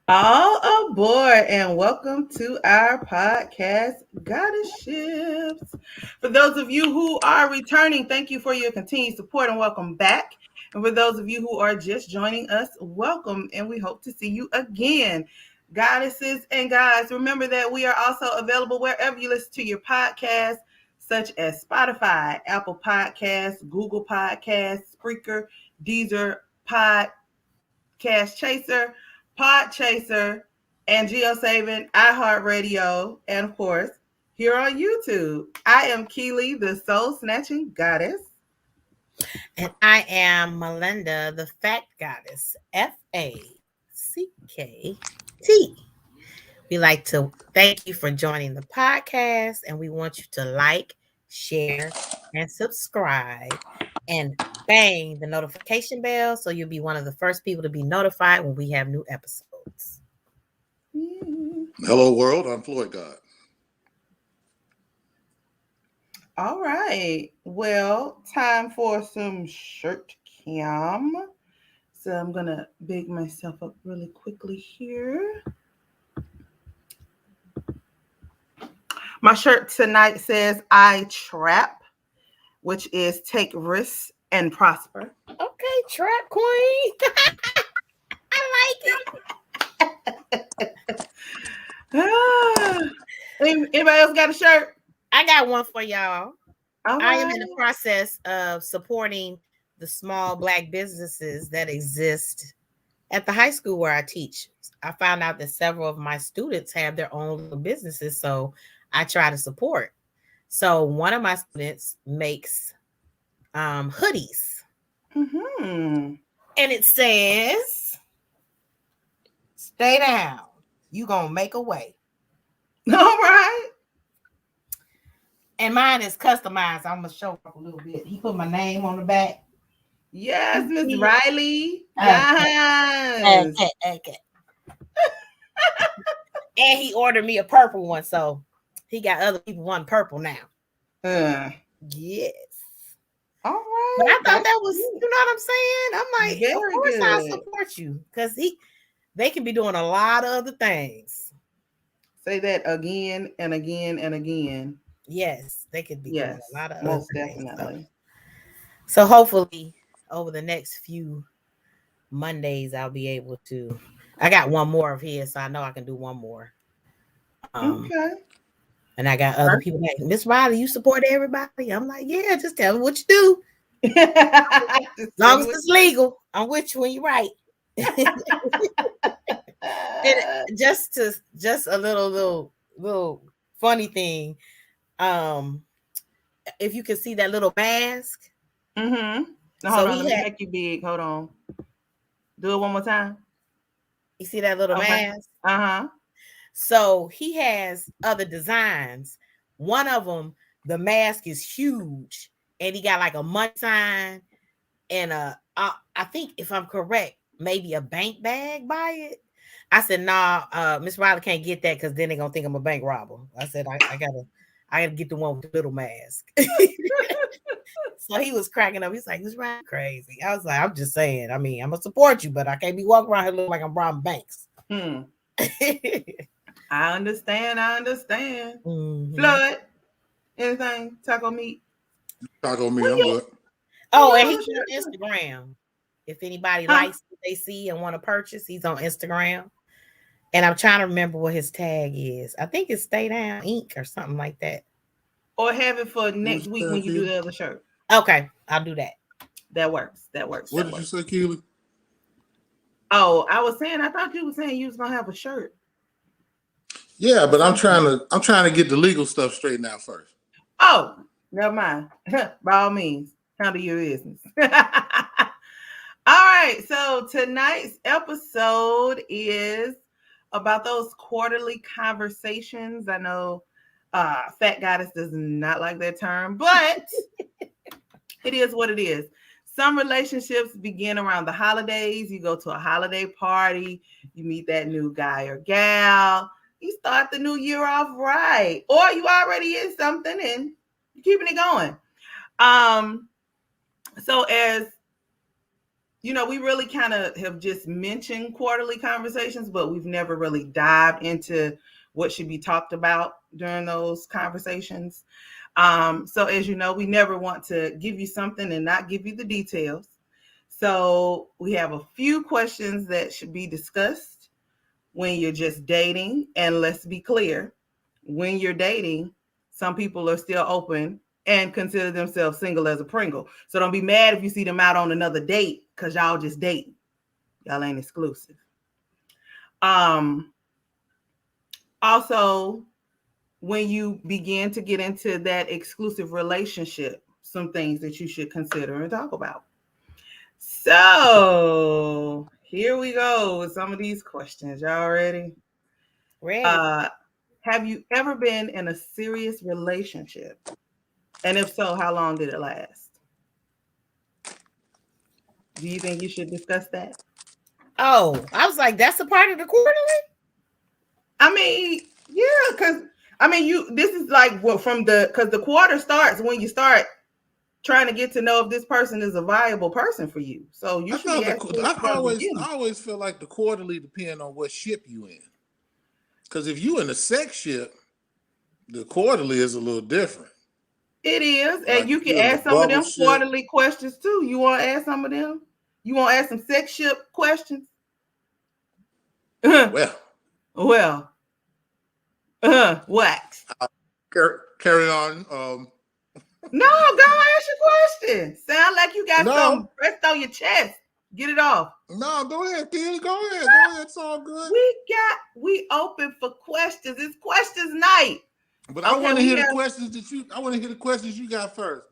All aboard and welcome to our podcast, GoddeSShips. For those of you who are returning, thank you for your continued support and welcome back. And for those of you who are just joining us, welcome and we hope to see you again. Goddesses and guys, remember that we are also available wherever you listen to your podcasts, such as Spotify, Apple Podcasts, Google Podcasts, Spreaker, Deezer, Podcast Chaser, Pod Chaser, and GeoSaving, iHeartRadio, and of course, here on YouTube. I am Keely, the Soul Snatching Goddess. And I am Melinda, the FACKTgoddess, F.A.C.K.T. We like to thank you for joining the podcast, and we want you to like, share, and subscribe, and bang the notification bell so you'll be one of the first people to be notified when we have new episodes. Hello, world. I'm FloydGod. All right. Well, time for some shirt cam. So I'm going to big myself up really quickly here. My shirt tonight says, I trap, which is take risks and prosper. Okay, trap queen. I like it. Anybody else got a shirt? I got one for y'all. All I right. am in the process of supporting the small Black businesses that exist at the high school where I teach. I found out that several of my students have their own little businesses, so I try to support. So one of my students makes hoodies. Mm-hmm. And it says, stay down. You gonna make a way. All right. And mine is customized. I'm gonna show up a little bit. He put my name on the back. Yes, Miss Riley. Yes. Okay. And he ordered me a purple one, so he got other people wanting purple now. Yes. All right. But I thought that was, you know what I'm saying? I'm like, very of course good. I support you, because they can be doing a lot of other things. Say that again and again and again. Yes, they could be doing a lot of most other definitely. Things. So hopefully over the next few Mondays, I'll be able to. I got one more of his, so I know I can do one more. Okay. And I got other people like, Miss Riley, you support everybody? I'm like, yeah, just tell me what you do. As long as it's legal, I'm with you when you're right. And just a little funny thing. If you can see that little mask. Mm-hmm. Hold on, let me make you big. Hold on. Do it one more time. You see that little mask? Uh-huh. So he has other designs. One of them, the mask is huge, and he got like a money sign and I think if I'm correct, maybe a bank bag by it. I said, nah, Miss Riley can't get that because then they're gonna think I'm a bank robber. I said, I gotta get the one with the little mask. So he was cracking up. He's like, Miss Riley crazy. I was like, I'm just saying, I mean, I'm gonna support you, but I can't be walking around here looking like I'm robbing banks. I understand. Mm-hmm. Floyd, anything? Taco meat? Taco meat, I'm good. Oh, and he's on Instagram. If anybody likes what they see and want to purchase, he's on Instagram. And I'm trying to remember what his tag is. I think it's Stay Down Inc. or something like that. Or have it for next week when you do the other shirt. Okay, I'll do that. That works. What did you say, Keely? Oh, I was saying, I thought you were saying you was gonna have a shirt. Yeah, but I'm trying to get the legal stuff straightened out first. Oh, never mind. By all means, handle your business. All right, so tonight's episode is about those quarterly conversations. I know FACKTgoddess does not like that term, but it is what it is. Some relationships begin around the holidays. You go to a holiday party, you meet that new guy or gal, you start the new year off right, or you already in something and you're keeping it going. So as we really kind of have just mentioned quarterly conversations, but we've never really dived into what should be talked about during those conversations. So as you know, we never want to give you something and not give you the details. So we have a few questions that should be discussed when you're just dating. And let's be clear, when you're dating, some people are still open and consider themselves single as a Pringle. So don't be mad if you see them out on another date because y'all just dating. Y'all ain't exclusive. Also, when you begin to get into that exclusive relationship, some things that you should consider and talk about. So here we go with some of these questions. Y'all ready? Ready. Have you ever been in a serious relationship? And if so, how long did it last? Do you think you should discuss that? Oh, I was like, that's a part of the quarterly? I mean, yeah, because this is like because the quarter starts when you start trying to get to know if this person is a viable person for you. So you should be asking. I always feel like the quarterly depend on what ship you in. Because if you in a sex ship, the quarterly is a little different. It is, Like and you can ask some of them quarterly questions too. You want to ask some of them? You want to ask some sex ship questions? Well, what? Carry on. No, go ask your question. Sound like you got something pressed on your chest. Get it off. No, go ahead, Keely. Go ahead. Go ahead. It's all good. We open for questions. It's questions night. But I want to hear the questions that you. I want to hear the questions you got first.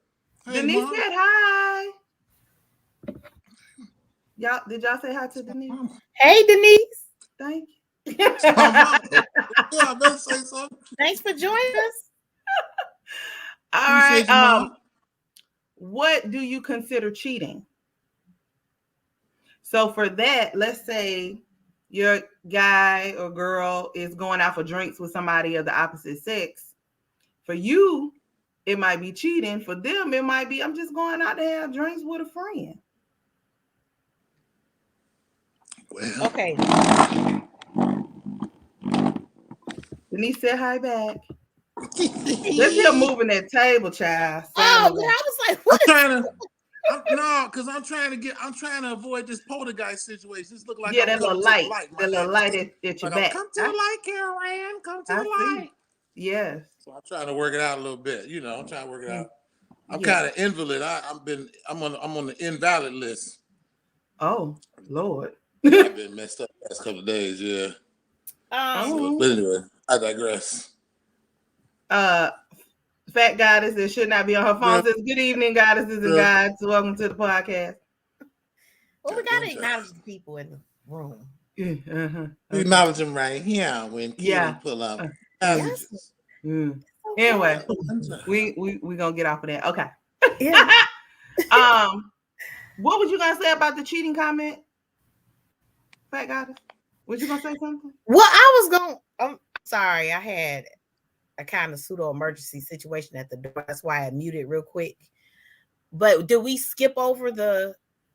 Hey, Denise said hi. Did y'all say hi to Denise? Hey, Denise. Thank you. Yeah, I better say something. Thanks for joining us. All right. What do you consider cheating? So for that, let's say your guy or girl is going out for drinks with somebody of the opposite sex. For you, it might be cheating. For them, it might be, I'm just going out to have drinks with a friend. Well. Okay. Denise said hi back. Let's hear moving that table, child. I was like, what? I'm trying to avoid this poltergeist situation. This look like that little light. The little light at your back. Come to the light, Karen. Come to the light. Yes. So I'm trying to work it out a little bit. I'm trying to work it out. I'm kind of invalid. I'm on the invalid list. Oh Lord. I've been messed up the last couple of days. Yeah. But anyway, I digress. FACKTgoddess that should not be on her phone says, good evening, goddesses and gods. Welcome to the podcast. Well, we gotta acknowledge the people in the room. We acknowledge them right here when Keely pull up. Anyway, we gonna get off of that. Okay. Yeah. What was you gonna say about the cheating comment? FACKTgoddess? Was you gonna say something? Well, I'm sorry, I had a kind of pseudo emergency situation at the door. That's why I muted real quick. But did we skip over the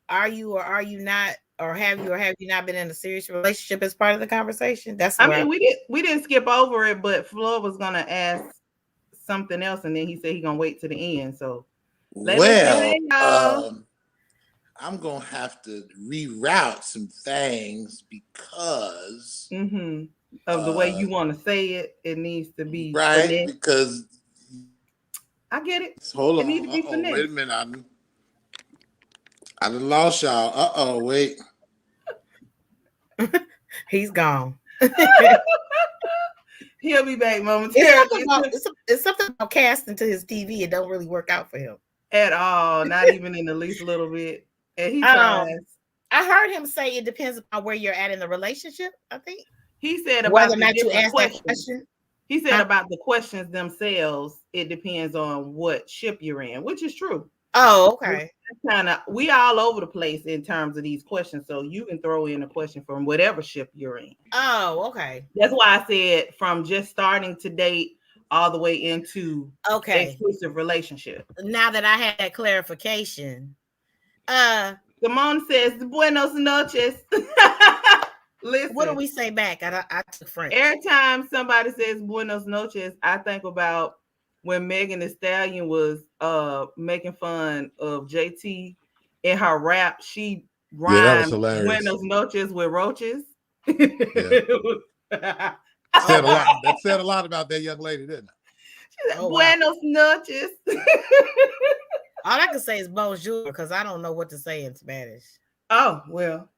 are you or are you not, or have you not been in a serious relationship as part of the conversation? That's we didn't skip over it, but Floyd was gonna ask something else, and then he said he's gonna wait to the end. So I'm gonna have to reroute some things because of the way you want to say it. It needs to be right finesse. Because I get it. Hold on. It needs to be finesse. Wait a minute. I done lost y'all. Wait. He's gone. He'll be back momentarily. It's something about casting to his TV. It don't really work out for him at all. Not even in the least little bit. And he tries. I heard him say it depends on where you're at in the relationship. I think he said about whether or not you ask that question. He said about the questions themselves. It depends on what ship you're in, which is true. Oh, okay. We all over the place in terms of these questions, so you can throw in a question from whatever ship you're in. Oh, okay. That's why I said from just starting to date all the way into exclusive relationship. Now that I had that clarification, Simone says, Buenos noches. Listen. What do we say back? I took French. Every time somebody says Buenos noches, I think about when Megan Thee Stallion was making fun of JT in her rap. She that was rhymed hilarious. Buenos noches with roaches. Yeah. Said a lot. That said a lot about that young lady, didn't it? She said, Buenos noches. All I can say is bonjour because I don't know what to say in Spanish. Oh, well.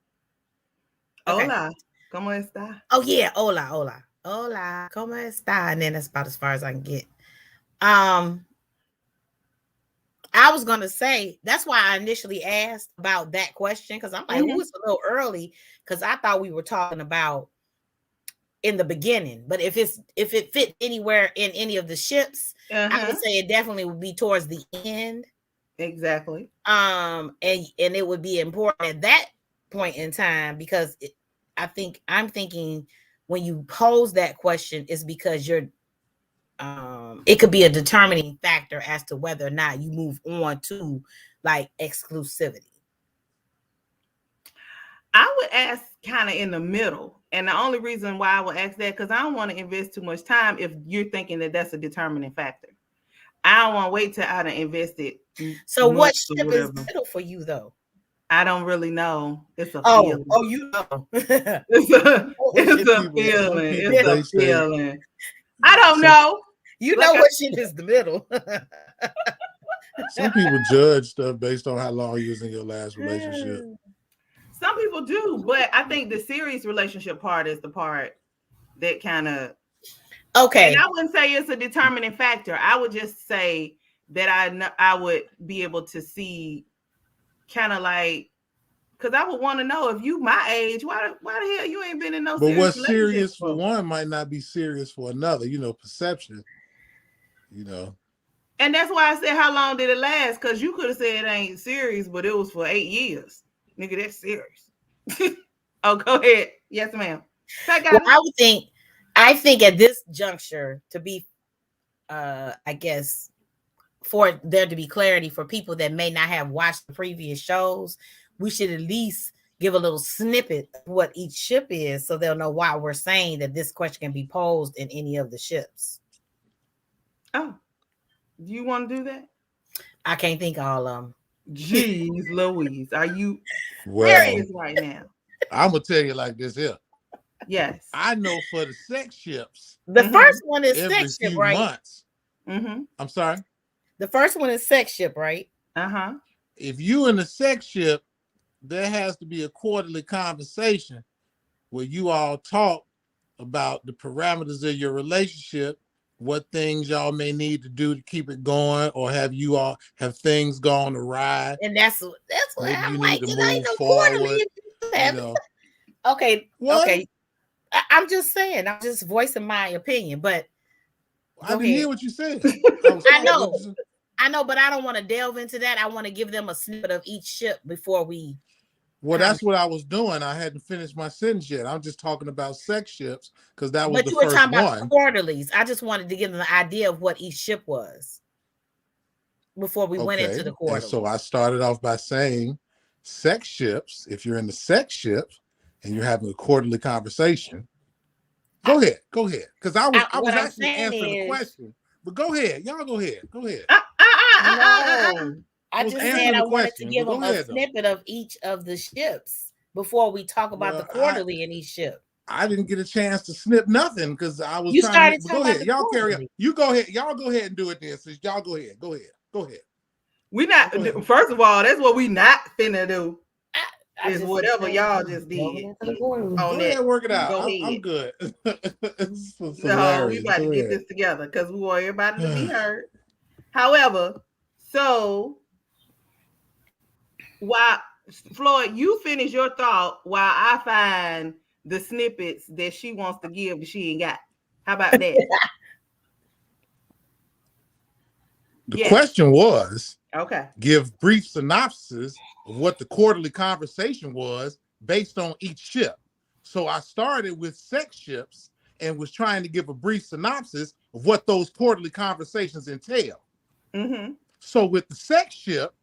Okay. Hola, ¿cómo está? Oh, yeah. Hola, hola. Hola, ¿cómo está? And then that's about as far as I can get. I was going to say, that's why I initially asked about that question because I'm like, it's a little early because I thought we were talking about in the beginning. But if it fit anywhere in any of the ships, I would say it definitely would be towards the end. Exactly. And it would be important at that point in time because I'm thinking when you pose that question is because you're it could be a determining factor as to whether or not you move on to like exclusivity. I would ask kind of in the middle. And the only reason why I would ask that, because I don't want to invest too much time if you're thinking that that's a determining factor. I don't want to wait till I done invested. So what ship is middle for you though? I don't really know. It's a feeling. Oh, you know. it's a feeling. It's a feeling. I don't know. You know what ship is the middle. Some people judge stuff based on how long you was in your last relationship. Some people do, but I think the serious relationship part is the part that kind of okay. And I wouldn't say it's a determining factor. I would just say that I would be able to see kind of like, because I would want to know if you my age, why the hell you ain't been in no serious relationship? But what's serious for one might not be serious for another. You know, perception. You know. And that's why I said, how long did it last? Because you could have said it ain't serious, but it was for 8 years. Nigga, that's serious. Oh, go ahead. Yes, ma'am. Well, I think at this juncture to be, I guess, for there to be clarity for people that may not have watched the previous shows, we should at least give a little snippet of what each ship is so they'll know why we're saying that this question can be posed in any of the ships. Oh, do you want to do that? I can't think of all of them. Jeez Louise, are you serious right now? I'm going to tell you like this here. Yes. I know for the sex ships. The first one is sex ship, right? Months. I'm sorry? The first one is sex ship, right? If you in the sex ship, there has to be a quarterly conversation where you all talk about the parameters of your relationship, what things y'all may need to do to keep it going, or have things gone awry. And that's what I'm like, you need to move forward. You know. Okay. What? Okay. I'm just saying, I'm just voicing my opinion, but I didn't hear what you said. I know, but I don't want to delve into that. I want to give them a snippet of each ship before we. Well, that's what I was doing. I hadn't finished my sentence yet. I'm just talking about sex ships because that was the first one. But you were talking about quarterlies. I just wanted to give them the idea of what each ship was before we went into the quarterlies. And so I started off by saying sex ships. If you're in the sex ship and you're having a quarterly conversation, go ahead. Because I was actually answering the question. But go ahead. Y'all go ahead. No. I just said I wanted to give them a snippet of each of the ships before we talk about the quarterly in each ship. I didn't get a chance to snip nothing because I was trying to go ahead. Y'all carry on. You go ahead. Y'all go ahead and do it then. So y'all go ahead. Go ahead. We not. First of all, that's what we not finna do. Is whatever y'all just did. Go ahead, work it out. I'm good. No, we about to get this together because we want everybody to be heard. However, so while Floyd, you finish your thought while I find the snippets that she wants to give that she ain't got. How about that? The question was, okay, give brief synopsis of what the quarterly conversation was based on each ship. So I started with sex ships and was trying to give a brief synopsis of what those quarterly conversations entail. So with the sex ship,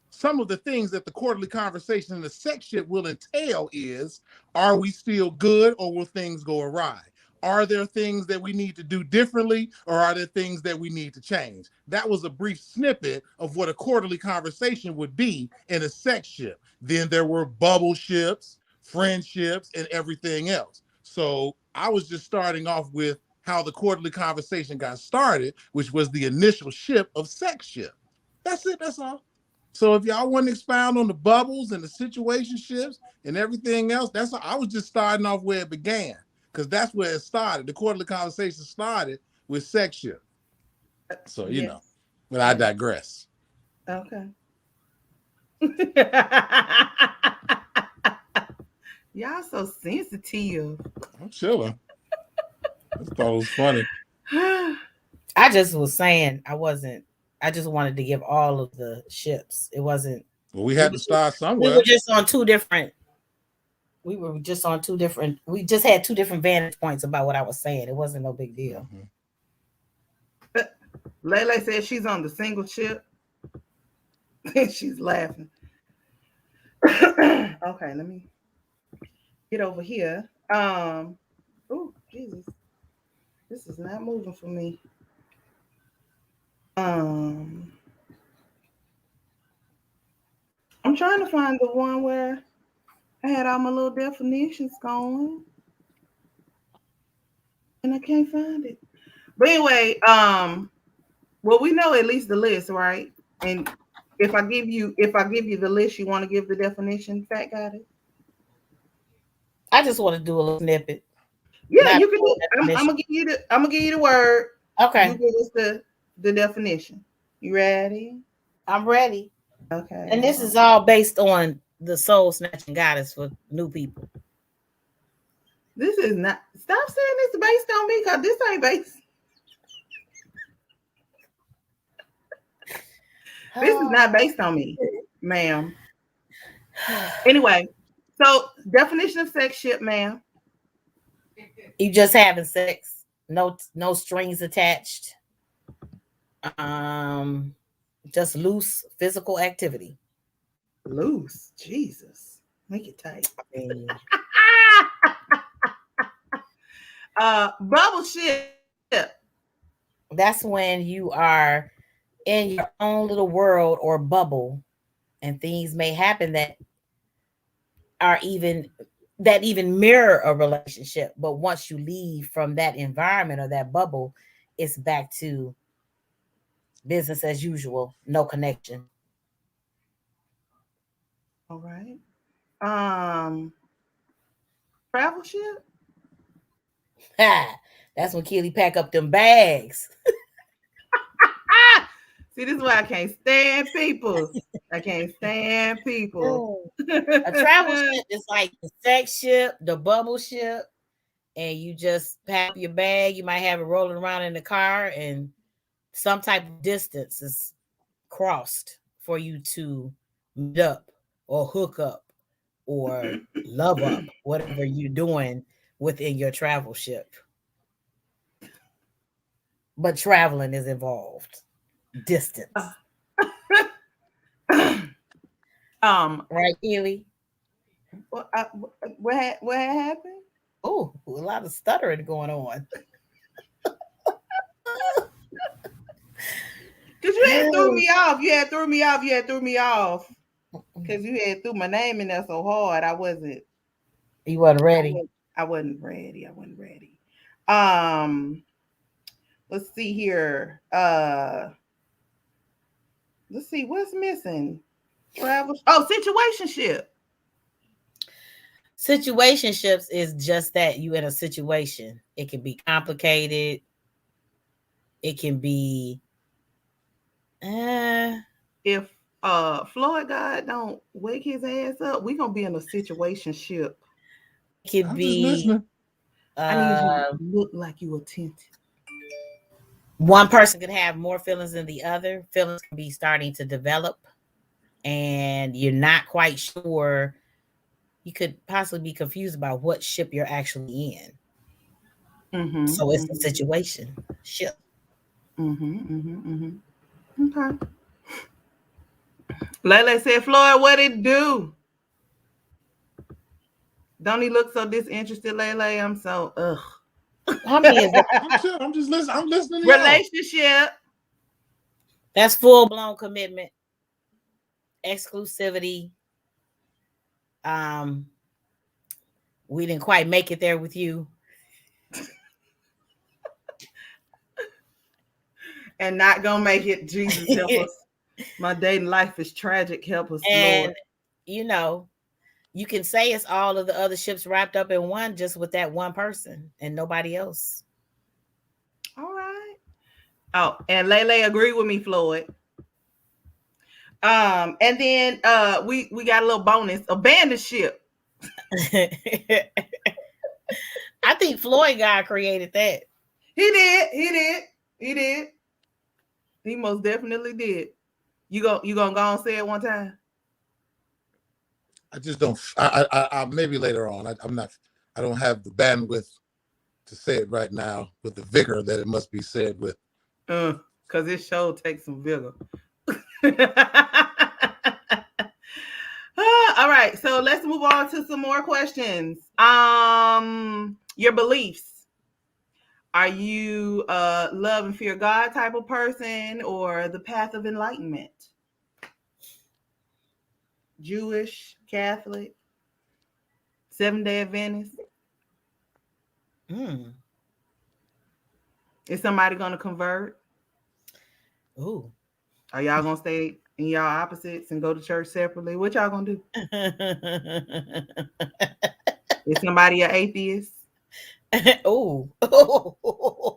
some of the things that the quarterly conversation in the sex ship will entail is, are we still good or will things go awry? Are there things that we need to do differently or are there things that we need to change? That was a brief snippet of what a quarterly conversation would be in a sex ship. Then there were bubble ships, friendships, and everything else. So I was just starting off with how the quarterly conversation got started, which was the initial ship of sex ship. That's it. That's all. So if y'all want to expound on the bubbles and the situationships and everything else, that's all. I was just starting off where it began because that's where it started. The quarterly conversation started with sex ship. So, you know, but I digress. Okay. Y'all so sensitive. I'm chilling. I just thought it was funny. I just was saying I just wanted to give all of the ships. It wasn't. Well, we had to start somewhere. We were just on two different. We just had two different vantage points about what I was saying. It wasn't no big deal. Mm-hmm. Lele said she's on the single ship. She's laughing. Okay, let me get over here. Oh, Jesus. This is not moving for me. I'm trying to find the one where I had all my little definitions going. And I can't find it. But anyway, well, we know at least the list, right? And if I give you the list, you want to give the definition, FACKTgoddess? I just want to do a little snippet. Yeah, you can do it. I'm gonna give you the word. Okay. You give us the definition. You ready? I'm ready. Okay. And this is all based on the Soul Snatching Goddess for new people. This is not. Stop saying this is based on me, because this ain't based. This is not based on me, ma'am. Anyway, so definition of sex ship, ma'am. You just having sex, no strings attached. Just loose physical activity. Loose, Jesus, make it tight. Bubble ship. That's when you are in your own little world or bubble, and things may happen that even mirror a relationship. But once you leave from that environment or that bubble, it's back to business as usual, no connection. All right. Travel ship. That's when Keely pack up them bags. See, this is why I can't stand people. I can't stand people. A travel ship is like the sex ship, the bubble ship, and you just pack your bag. You might have it rolling around in the car, and some type of distance is crossed for you to meet up or hook up or love up, whatever you're doing within your travel ship. But traveling is involved. Distance. Right, Keely? What happened? Oh, a lot of stuttering going on. Because you had threw me off. You had threw me off. Because you had threw my name in there so hard. I wasn't. You wasn't ready. I wasn't ready. Let's see here. Let's see what's missing. Travel. Oh, situationship. Situationships is just that you in a situation. It can be complicated. It can be if FloydGod don't wake his ass up, we're gonna be in a situationship. It could be I need you to look like you attentive. One person could have more feelings than the other. Feelings can be starting to develop, and you're not quite sure. You could possibly be confused about what ship you're actually in. Mm-hmm, so it's a situation ship. Okay. Lele said, Floyd, what it do? Don't he look so disinterested, Lele? I'm so How many is that? I'm sure. I'm just listening. I'm listening to y'all. Relationship. That's full-blown commitment, exclusivity. We didn't quite make it there with you. And not gonna make it. Jesus help us. My dating life is tragic. Help us, And Lord. you know, you can say it's all of the other ships wrapped up in one, just with that one person and nobody else. All right. Oh, and Lele agree with me, Floyd. And then we got a little bonus, abandon ship. I think FloydGod created that. He did. He most definitely did. You gonna go and say it one time? I just don't. I maybe later on. I'm not. I don't have the bandwidth to say it right now with the vigor that it must be said with. Because this show takes some vigor. All right, so let's move on to some more questions. Your beliefs. Are you a love and fear God type of person or the path of enlightenment? Jewish, Catholic, Seventh-day Adventist? Is somebody going to convert? Ooh. Are y'all going to stay in y'all opposites and go to church separately? What y'all going to do? Is somebody an atheist? Oh. That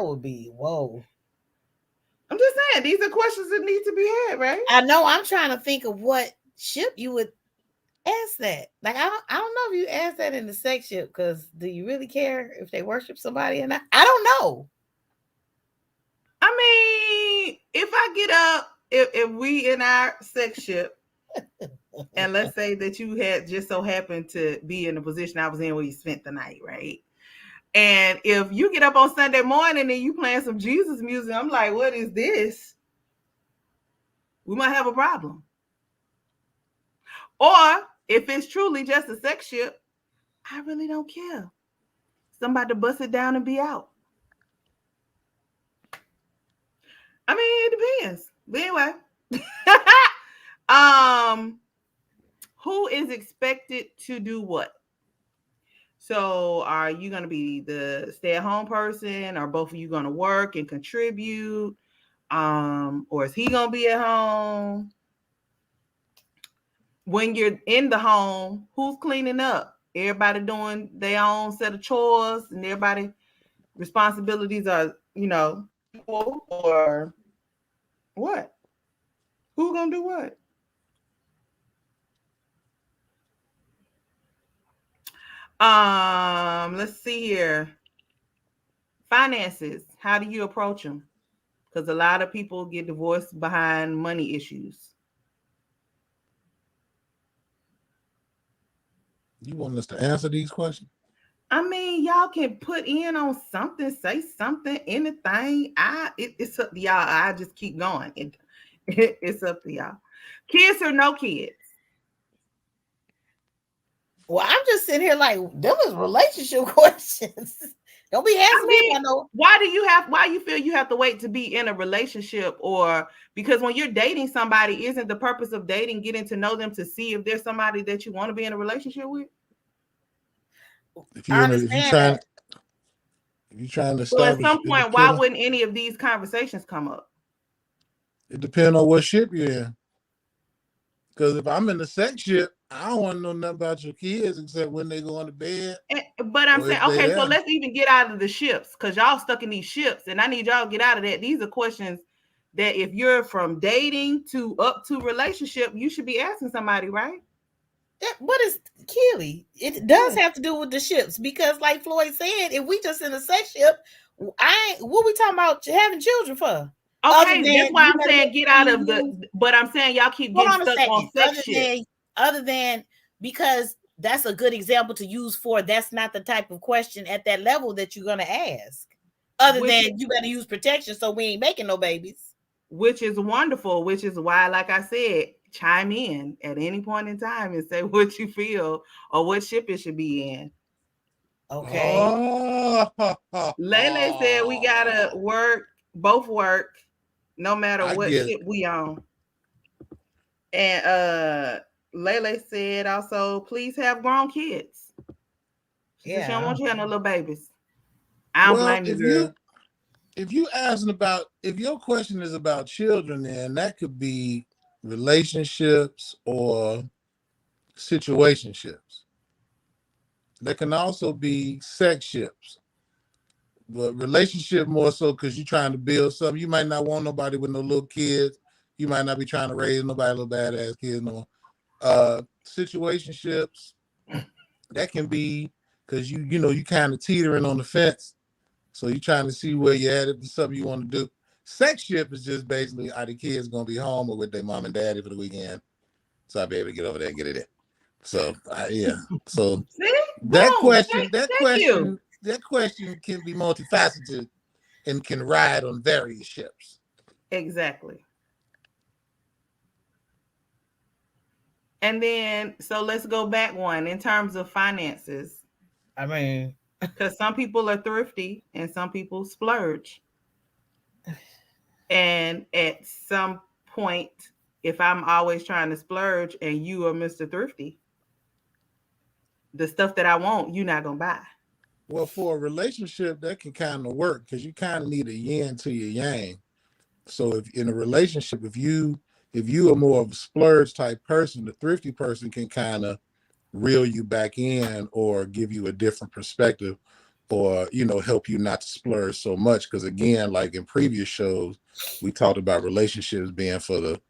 would be, whoa. I'm just saying, these are questions that need to be had, right? I know. I'm trying to think of what ship you would ask that. Like, I don't know if you ask that in the sex ship, because do you really care if they worship somebody or not? I don't know. I mean, if I get up, if we in our sex ship, and let's say that you had just so happened to be in the position I was in where you spent the night, right? And if you get up on Sunday morning and you playing some Jesus music, I'm like, what is this? We might have a problem. Or if it's truly just a sex ship, I really don't care. Somebody to bust it down and be out. I mean, it depends. But anyway. Who is expected to do what? So are you going to be the stay-at-home person? Are both of you going to work and contribute? Or is he going to be at home? When you're in the home, who's cleaning up? Everybody doing their own set of chores and everybody responsibilities are, equal, or what? Who's going to do what? Let's see here. Finances. How do you approach them? Because a lot of people get divorced behind money issues. You want us to answer these questions? I mean, y'all can put in on something, say something, anything. It's up to y'all. I just keep going. It's up to y'all. Kids or no kids? Well, I'm just sitting here like, them is relationship questions. Don't be asking me. I know. Why you feel you have to wait to be in a relationship? Or because when you're dating somebody, isn't the purpose of dating getting to know them to see if there's somebody that you want to be in a relationship with? If you're trying to establish, so at some point, why wouldn't any of these conversations come up? It depends on what ship you're in. Because if I'm in the sex ship, I don't want to know nothing about your kids except when they go on to bed. But I'm saying, okay, so let's even get out of the ships, because y'all stuck in these ships, and I need y'all to get out of that. These are questions that if you're from dating to up to relationship, you should be asking somebody, right? What is Keely? It does have to do with the ships, because like Floyd said, if we just in a sex ship, what we talking about having children for? Okay, that's why I'm saying get out of but I'm saying y'all keep getting stuck on sex ship. Other than, because that's a good example to use for, that's not the type of question at that level that you're going to ask. Other than you better use protection so we ain't making no babies. which is wonderful, which is why, like I said, chime in at any point in time and say what you feel or what ship it should be in. Okay. Oh, Lele said we gotta both work, no matter I what get it. ship we on. And Lele said also, please have grown kids. She said she don't Yeah. want you to have no little babies. I don't Well, blame you, girl. if you asking about, if your question is about children, then that could be relationships or situationships. There can also be sex ships, but relationship more so because you're trying to build something. You might not want nobody with no little kids. You might not be trying to raise nobody little badass kids no more. Situationships, that can be because you kind of teetering on the fence. So you're trying to see where you're at, if it's something you want to do. Sex ship is just basically, are the kids gonna be home or with their mom and daddy for the weekend? So I'll be able to get over there and get it in. So yeah. So See? that Boom. question, that Thank you. question, that question can be multifaceted and can ride on various ships. Exactly. And then, so let's go back one in terms of finances. I mean, Because some people are thrifty and some people splurge. And at some point, if I'm always trying to splurge and you are Mr. Thrifty, the stuff that I want, you're not going to buy. Well, for a relationship, that can kind of work because you kind of need a yin to your yang. So if in a relationship, if you are more of a splurge type person, the thrifty person can kind of reel you back in or give you a different perspective, or help you not to splurge so much. Because again, like in previous shows, we talked about relationships being for the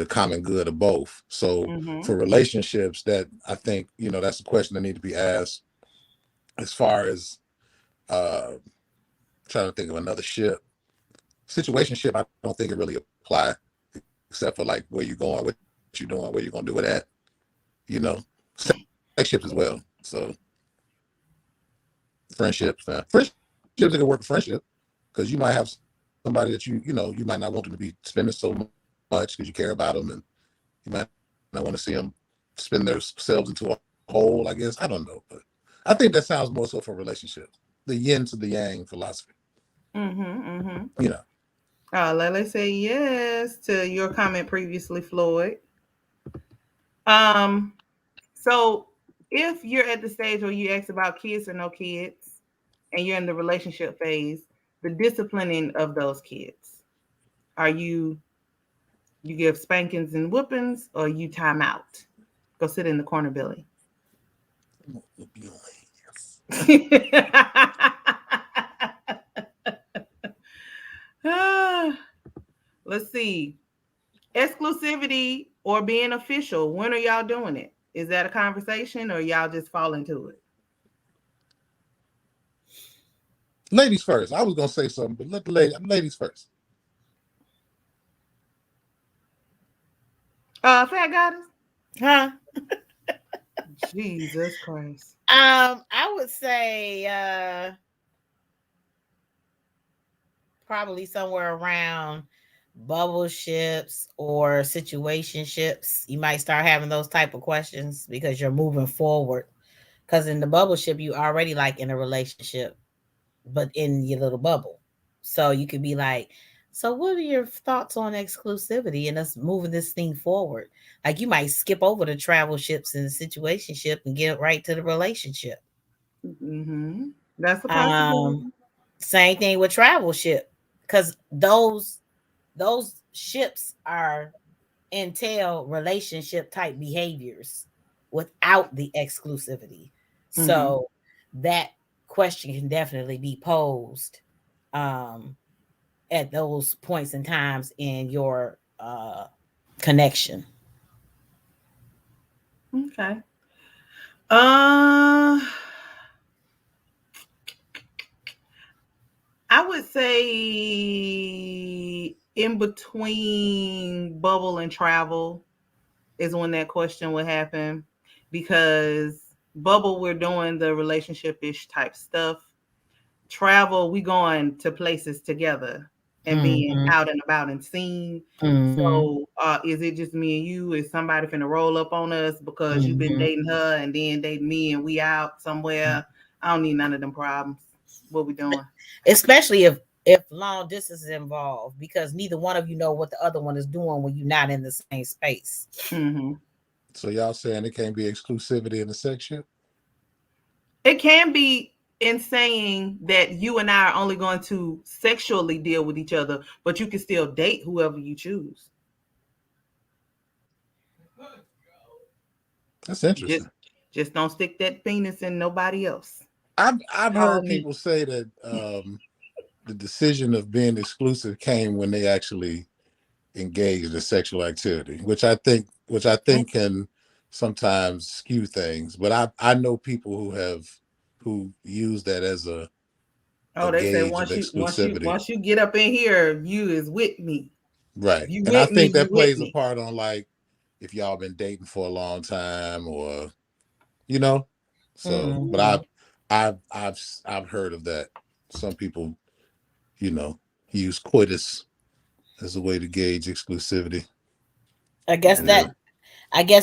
common good of both. So Mm-hmm. for relationships, that I think that's a question that need to be asked. As far as trying to think of another ship, situationship, I don't think it really apply, except for like where you're going, what you're doing, where you're gonna do it at. You know, sex ships as well. So friendships, friendships that can work for friendship, because you might have somebody that you might not want them to be spending so much because you care about them, and you might not want to see them spend themselves into a hole. I guess I don't know, but I think that sounds more so for relationships, the yin to the yang philosophy. Mm-hmm. Mm-hmm. You know, Lele say yes to your comment previously, Floyd. So if you're at the stage where you ask about kids or no kids, and you're in the relationship phase, the disciplining of those kids, are you give spankings and whoopings, or you time out? Go sit in the corner, Billy. Let's see. Exclusivity or being official. When are y'all doing it? Is that a conversation or y'all just fall into it? ladies first. I was gonna say something, but let the ladies first. Fat Goddess? huh? Jesus Christ. I would say probably somewhere around bubble ships or situationships. You might start having those type of questions because you're moving forward. Because in the bubble ship, you already like in a relationship, but in your little bubble. So you could be like, so what are your thoughts on exclusivity and us moving this thing forward? Like you might skip over the travel ships and the situationship and get right to the relationship. Mm-hmm. That's a possibility. Um, Same thing with travel ship, because those ships are entail relationship type behaviors without the exclusivity. Mm-hmm. So that question can definitely be posed um, at those points and times in your connection. Okay. Uh, I would say in between bubble and travel is when that question would happen, because bubble, we're doing the relationship ish type stuff. Travel, we going to places together. and being out and about and seen. So is it just me and you? Is somebody finna roll up on us because you've been dating her and then dating me and we out somewhere? I don't need none of them problems. What we doing? Especially if long distance is involved, because neither one of you know what the other one is doing when you're not in the same space. So y'all saying it can't be exclusivity in the sexship? It can be in saying that you and I are only going to sexually deal with each other, but you can still date whoever you choose. That's interesting. Just don't stick that penis in nobody else. I've heard people say that the decision of being exclusive came when they actually engaged in sexual activity, which I think can sometimes skew things. But I know people who use that as a they say gauge of exclusivity. once you get up in here, you is with me. Right. You And I with me, think that you with plays a me. part on, like, if y'all been dating for a long time, or you know. So but I've heard of that. Some people, use coitus as a way to gauge exclusivity. I guess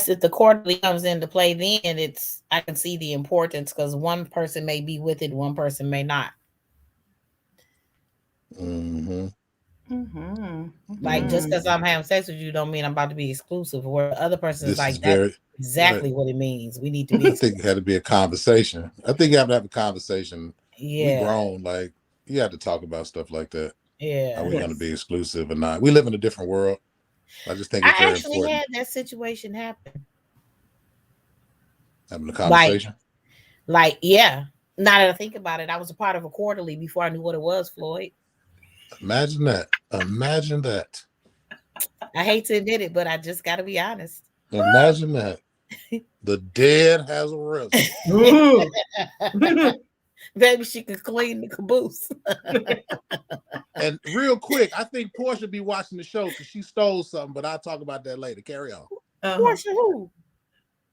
if the quarterly comes into play, then I can see the importance, because one person may be with it, one person may not. Like, just because I'm having sex with you don't mean I'm about to be exclusive. Where the other person is like, that's exactly what it means. We need to be. I think it had to be a conversation. I think you have to have a conversation. Yeah. We grown, like, you have to talk about stuff like that. Yeah. Are we going to be exclusive or not? We live in a different world. I just think it's very important. I had that situation happen. Having a conversation? Like, yeah. Now that I think about it, I was a part of a quarterly before I knew what it was, Floyd. Imagine that. I hate to admit it, but I just got to be honest. Imagine that. The dead has arisen. Maybe she could clean the caboose. And real quick, I think Portia be watching the show because she stole something, but I'll talk about that later. Carry on. Portia who?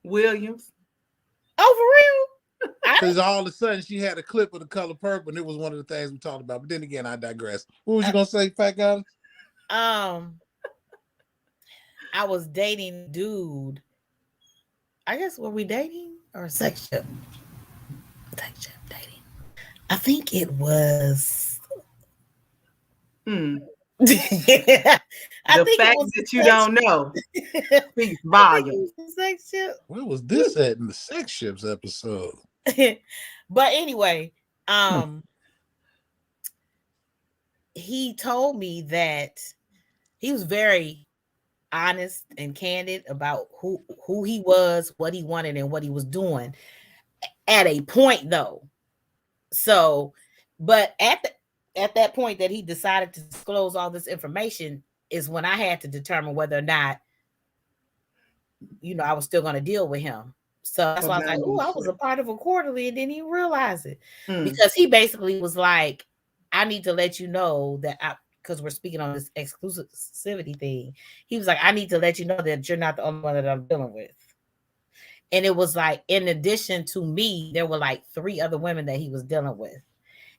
Williams. Oh, for real? Because all of a sudden she had a clip of The Color Purple, and it was one of the things we talked about. But then again, I digress. What was you gonna say, FACKTgoddess? I was dating a dude. I guess, were we dating or sexship? Sexship dating. I think it was. The fact that you don't know speaks volumes. Where was this at in the Sex Ships episode? But anyway, he told me that he was very honest and candid about who he was, what he wanted, and what he was doing at a point, though. So, but at that point that he decided to disclose all this information is when I had to determine whether or not, I was still going to deal with him. So that's why I was like, oh, I was a part of a quarterly and didn't even realize it. Because he basically was like, I need to let you know that because we're speaking on this exclusivity thing. He was like, I need to let you know that you're not the only one that I'm dealing with. And it was like, in addition to me, there were like 3 other women that he was dealing with.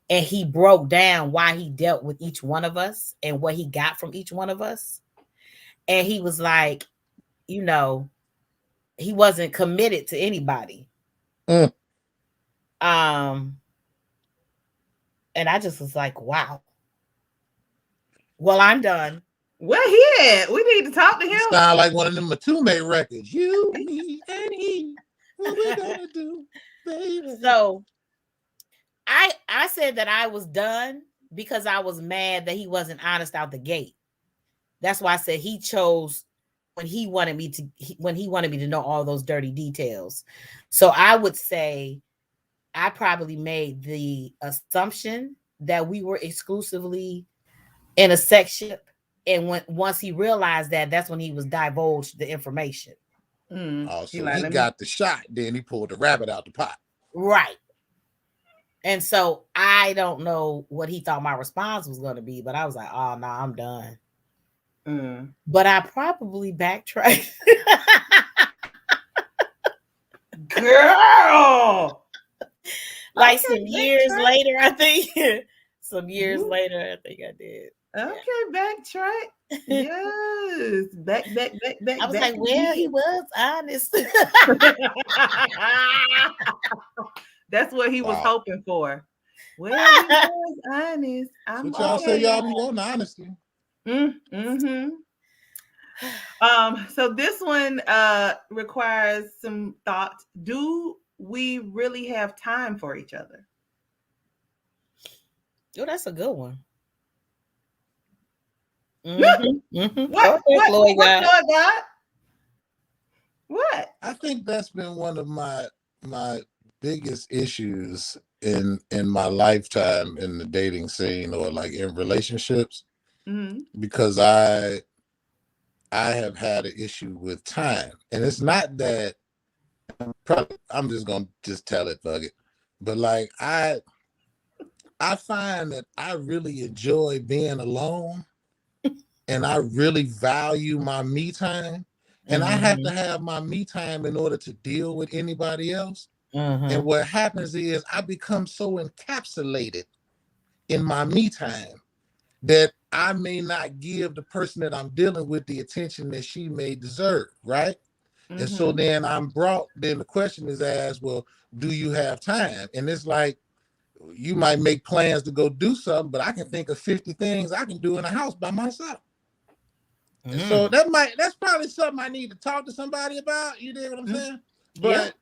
And he broke down why he dealt with each one of us and what he got from each one of us. And he was like, he wasn't committed to anybody. And I just was like, wow. Well, I'm done. Where he at? We need to talk to him. Sound like one of them Matume records. You, me, and he. What we gonna do, baby? So I said that I was done because I was mad that he wasn't honest out the gate. That's why I said he chose when he wanted me to know all those dirty details. So I would say I probably made the assumption that we were exclusively in a sexship, and once he realized that, that's when he was divulged the information. So he got the shot, then he pulled the rabbit out the pot. Right. And so I don't know what he thought my response was going to be, but I was like, oh, no, I'm done. But I probably backtracked. Girl! Like some years later, I think. I think I did. Okay, backtrack. Yes. Back. I was like, well, he was honest. That's what he was Wow. hoping for. Well, he was honest. That's I'm what y'all say. okay. Y'all be wanting honesty. Mm-hmm. So this one requires some thought. Do we really have time for each other? Oh, that's a good one. Mm-hmm. Mm-hmm. What? Okay, Floyd What, God. Lord God? What? I think that's been one of my biggest issues in my lifetime in the dating scene or like in relationships, Mm-hmm. because I have had an issue with time. And it's not that I'm just gonna just tell it, fuck it. But like I find that I really enjoy being alone and I really value my me time. And I have to have my me time in order to deal with anybody else. And what happens is I become so encapsulated in my me time that I may not give the person that I'm dealing with the attention that she may deserve, right? And so Mm-hmm. then then the question is asked, well, do you have time? And it's like, you might make plans to go do something, but I can think of 50 things I can do in the house by myself. And so that's probably something I need to talk to somebody about. You dig what I'm saying? Yeah. But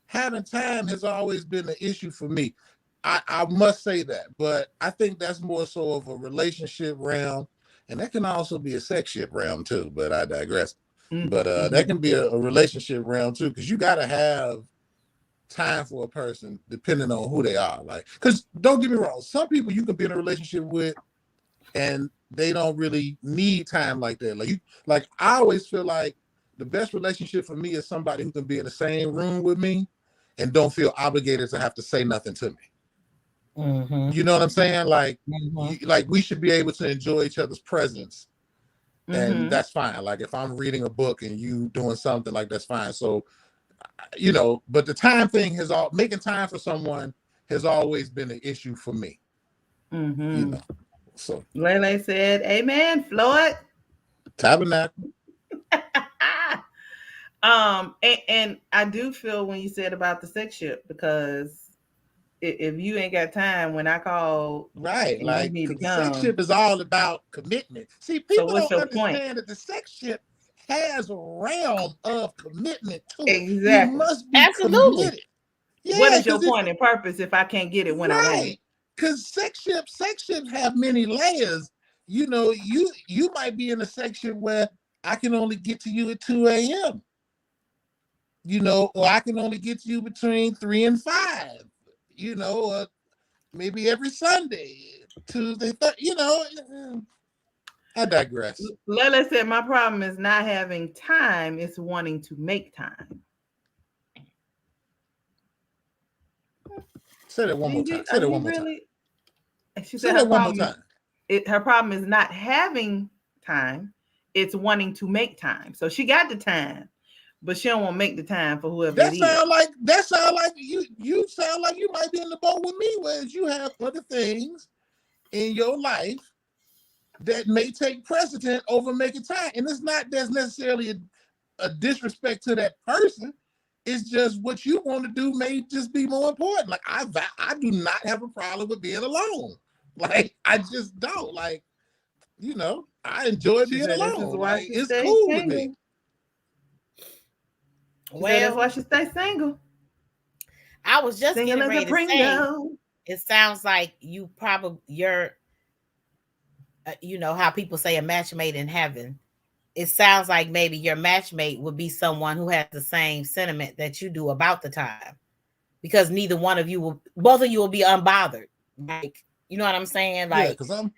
having time has always been an issue for me. I must say that. But I think that's more so of a relationship realm. And that can also be a sex ship realm too, but I digress. But that can be a relationship realm too, because you gotta have time for a person depending on who they are. Like, because don't get me wrong, some people you can be in a relationship with and they don't really need time like that. Like I always feel like the best relationship for me is somebody who can be in the same room with me and don't feel obligated to have to say nothing to me. You know what I'm saying? Like, like we should be able to enjoy each other's presence, and that's fine. Like if I'm reading a book and you doing something, like that's fine. So, but the time thing making time for someone has always been an issue for me. So Lele said, "Amen, Floyd." tabernacle. And I do feel when you said about the sex ship, because if you ain't got time when I call Right, and you like, need to because the sex come, ship is all about commitment. See, so people what's don't your point? understand that the sex ship has a realm of commitment to it. You Exactly. must be Absolutely. committed. What Yeah, is your because point and purpose if I can't get it when I want right, it? because sex ships have many layers. You might be in a sex ship where I can only get to you at 2 a.m. Or I can only get to you between 3 and 5. Or maybe every Sunday, Tuesday, I digress. Lele said, "My problem is not having time; it's wanting to make time." Say that one more time. Say Are that you one more time. really? She Say said that one more time. her problem is not having time; it's wanting to make time. So she got the time, but she don't want to make the time for whoever it is. That sound like you sound like you might be in the boat with me, whereas you have other things in your life that may take precedent over making time. And it's not there's necessarily a disrespect to that person. It's just what you want to do may just be more important. Like I do not have a problem with being alone. Like I just don't. Like, I enjoy She being said this is alone. why Like she it's stays cool with me. single. She said that's why Well, she stays single. I was just Single getting as a ready to say, Pringle. it sounds like you're, how people say a match made in heaven. It sounds like maybe your matchmate would be someone who has the same sentiment that you do about the time, because both of you will be unbothered. Like, you know what I'm saying? Yeah, Like, because I'm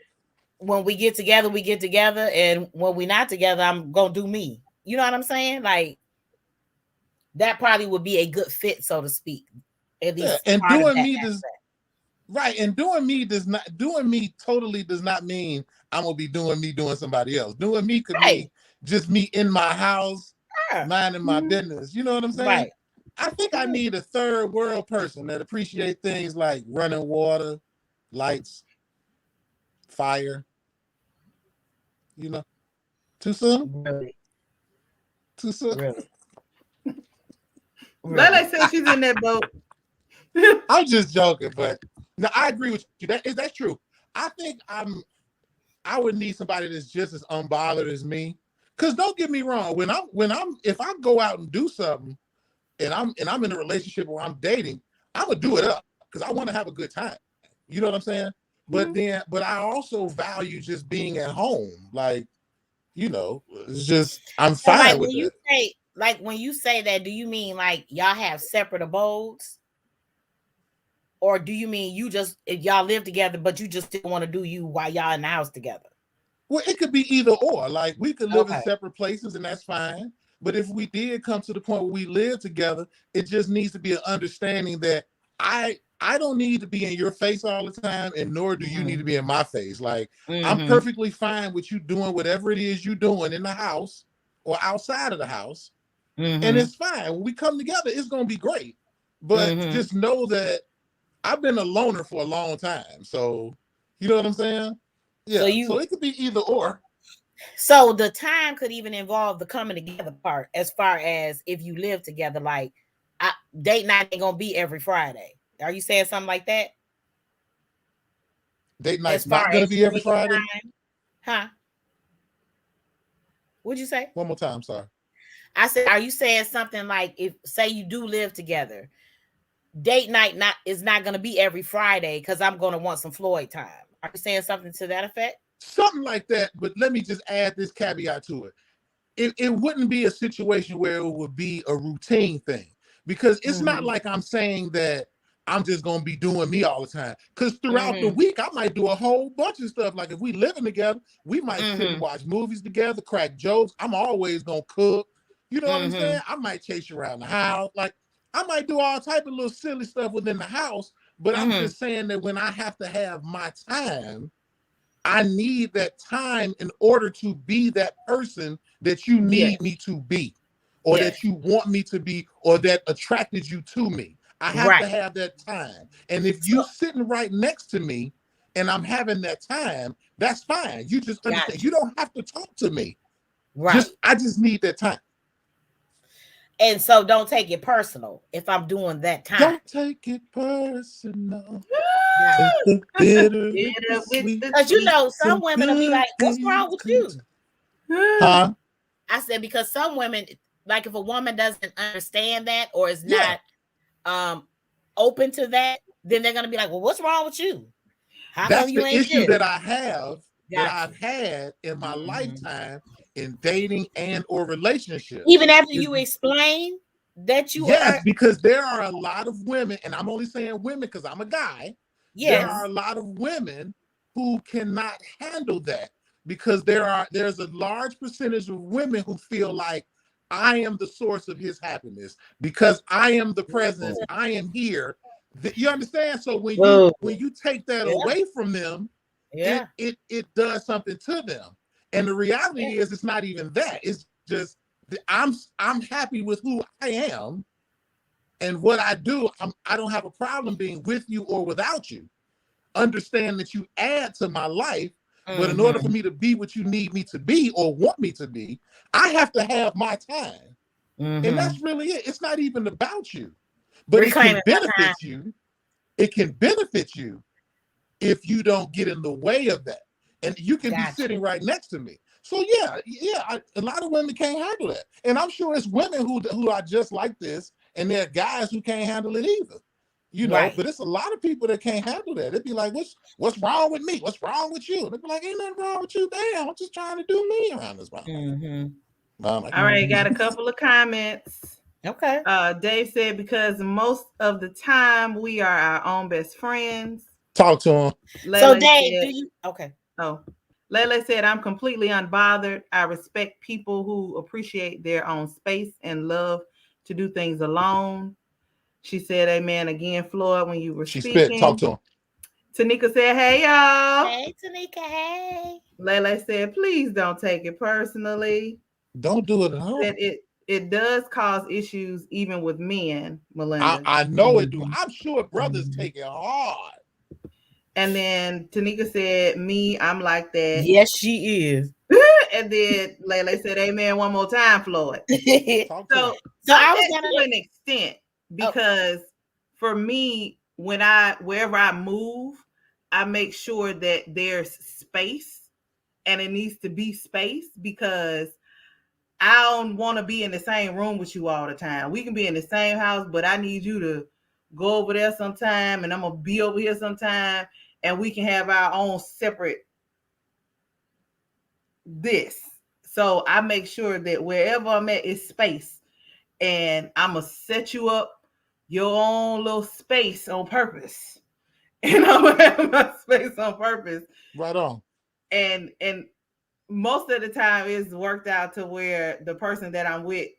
when we get together, we get together, and when we're not together, I'm gonna do me. You know what I'm saying? Like, that probably would be a good fit, so to speak. At least and part of doing that me does aspect. right, and doing me totally does not mean I'm gonna be doing somebody else. Doing me could mean Right. just me in my house, Sure. minding my business. You know what I'm saying? Right. I think I need a third world person that appreciate things like running water, lights, fire, You know, too soon? Really? Too soon? Really? Lele said she's in that boat. I'm just joking, but no, I agree with you. That's true. I think I would need somebody that's just as unbothered as me. Cause don't get me wrong, if I go out and do something and I'm in a relationship where I'm dating, I'm gonna do it up because I want to have a good time. You know what I'm saying? But but I also value just being at home. Like, you know, it's just I'm So like fine with when you that. say when you say that, do you mean like y'all have separate abodes? Or do you mean you just y'all live together, but you just still want to do you while y'all in the house together? Well, it could be either or. Like we could live in Okay. separate places and that's fine. But if we did come to the point where we live together, it just needs to be an understanding that I don't need to be in your face all the time, and nor do you need to be in my face. Like I'm perfectly fine with you doing whatever it is you're doing in the house or outside of the house. And it's fine. When we come together, it's gonna be great. But just know that I've been a loner for a long time. So you know what I'm saying? Yeah. So it could be either or. So the time could even involve the coming together part, as far as if you live together. Like, date night ain't gonna be every Friday. Are you saying something like that? Date night's not gonna be every Friday, huh? What'd you say? One more time, sorry. I said, are you saying something like, if say you do live together, date night is not gonna be every Friday because I'm gonna want some Floyd time? Are you saying something to that effect? Something like that, but let me just add this caveat to it. It wouldn't be a situation where it would be a routine thing, because it's not like I'm saying that I'm just gonna be doing me all the time. Because throughout the week, I might do a whole bunch of stuff. Like if we living together, we might sit and watch movies together, crack jokes. I'm always gonna cook. You know what I'm saying? I might chase you around the house. Like I might do all type of little silly stuff within the house. But I'm just saying that when I have to have my time, I need that time in order to be that person that you need me to be, or that you want me to be, or that attracted you to me. I have to have that time. And if you sitting right next to me and I'm having that time, that's fine. You just understand. You don't have to talk to me. Right. I just need that time. And so don't take it personal if I'm doing that time. Don't take it personal. Because you know, some women will be like, what's wrong with you? Huh? I said, because some women, like if a woman doesn't understand that or is not open to that, then they're gonna be like, well, what's wrong with you? How That's come you the ain't issue this? that I have, that I've had in my lifetime in dating and or relationships. Even after you explain that you are. Because there are a lot of women, and I'm only saying women because I'm a guy. There are a lot of women who cannot handle that, because there's a large percentage of women who feel like I am the source of his happiness because I am the presence, I am here. You understand? So when you take that away from them, it does something to them. And the reality is, it's not even that. It's just I'm happy with who I am and what I do. I don't have a problem being with you or without you. Understand that you add to my life, but in order for me to be what you need me to be or want me to be, I have to have my time. And that's really it. It's not even about you, but it can benefit you. It can benefit you if you don't get in the way of that. And you can be sitting right next to me. So a lot of women can't handle that. And I'm sure it's women who are just like this, and there are guys who can't handle it either. You know, but it's a lot of people that can't handle that. They'd be like, what's wrong with me? What's wrong with you? They'd be like, ain't nothing wrong with you. Damn, I'm just trying to do me around this mouth. All right, got a couple of comments. Okay. Dave said, because most of the time we are our own best friends. Talk to him. So Dave, do you Lele said, I'm completely unbothered. I respect people who appreciate their own space and love to do things alone. She said, amen again, Floyd, when you were speaking. Spit. Talk to him. Tanika said, hey, y'all. Hey, Tanika, hey. Lele said, please don't take it personally. Don't do it at all. It does cause issues even with men, Melinda. I know it do. I'm sure brothers take it hard. And then Tanika said, me, I'm like that. Yes, she is. And then Lele said, "Amen." One more time, Floyd. Talk to So, him. So I was that to an extent because for me, wherever I move, I make sure that there's space, and it needs to be space because I don't want to be in the same room with you all the time. We can be in the same house, but I need you to go over there sometime, and I'm gonna be over here sometime, and we can have our own separate this. So I make sure that wherever I'm at is space, and I'm gonna set you up your own little space on purpose, and I'm gonna have my space on purpose. Right on. And most of the time, it's worked out to where the person that I'm with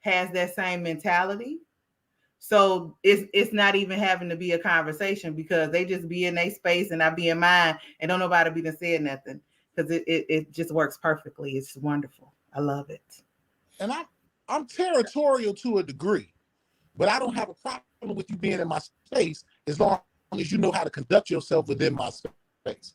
has that same mentality. So it's not even having to be a conversation because they just be in their space and I be in mine, and don't nobody be done said nothing because it just works perfectly. It's wonderful. I love it. And I'm territorial to a degree, but I don't have a problem with you being in my space as long as you know how to conduct yourself within my space.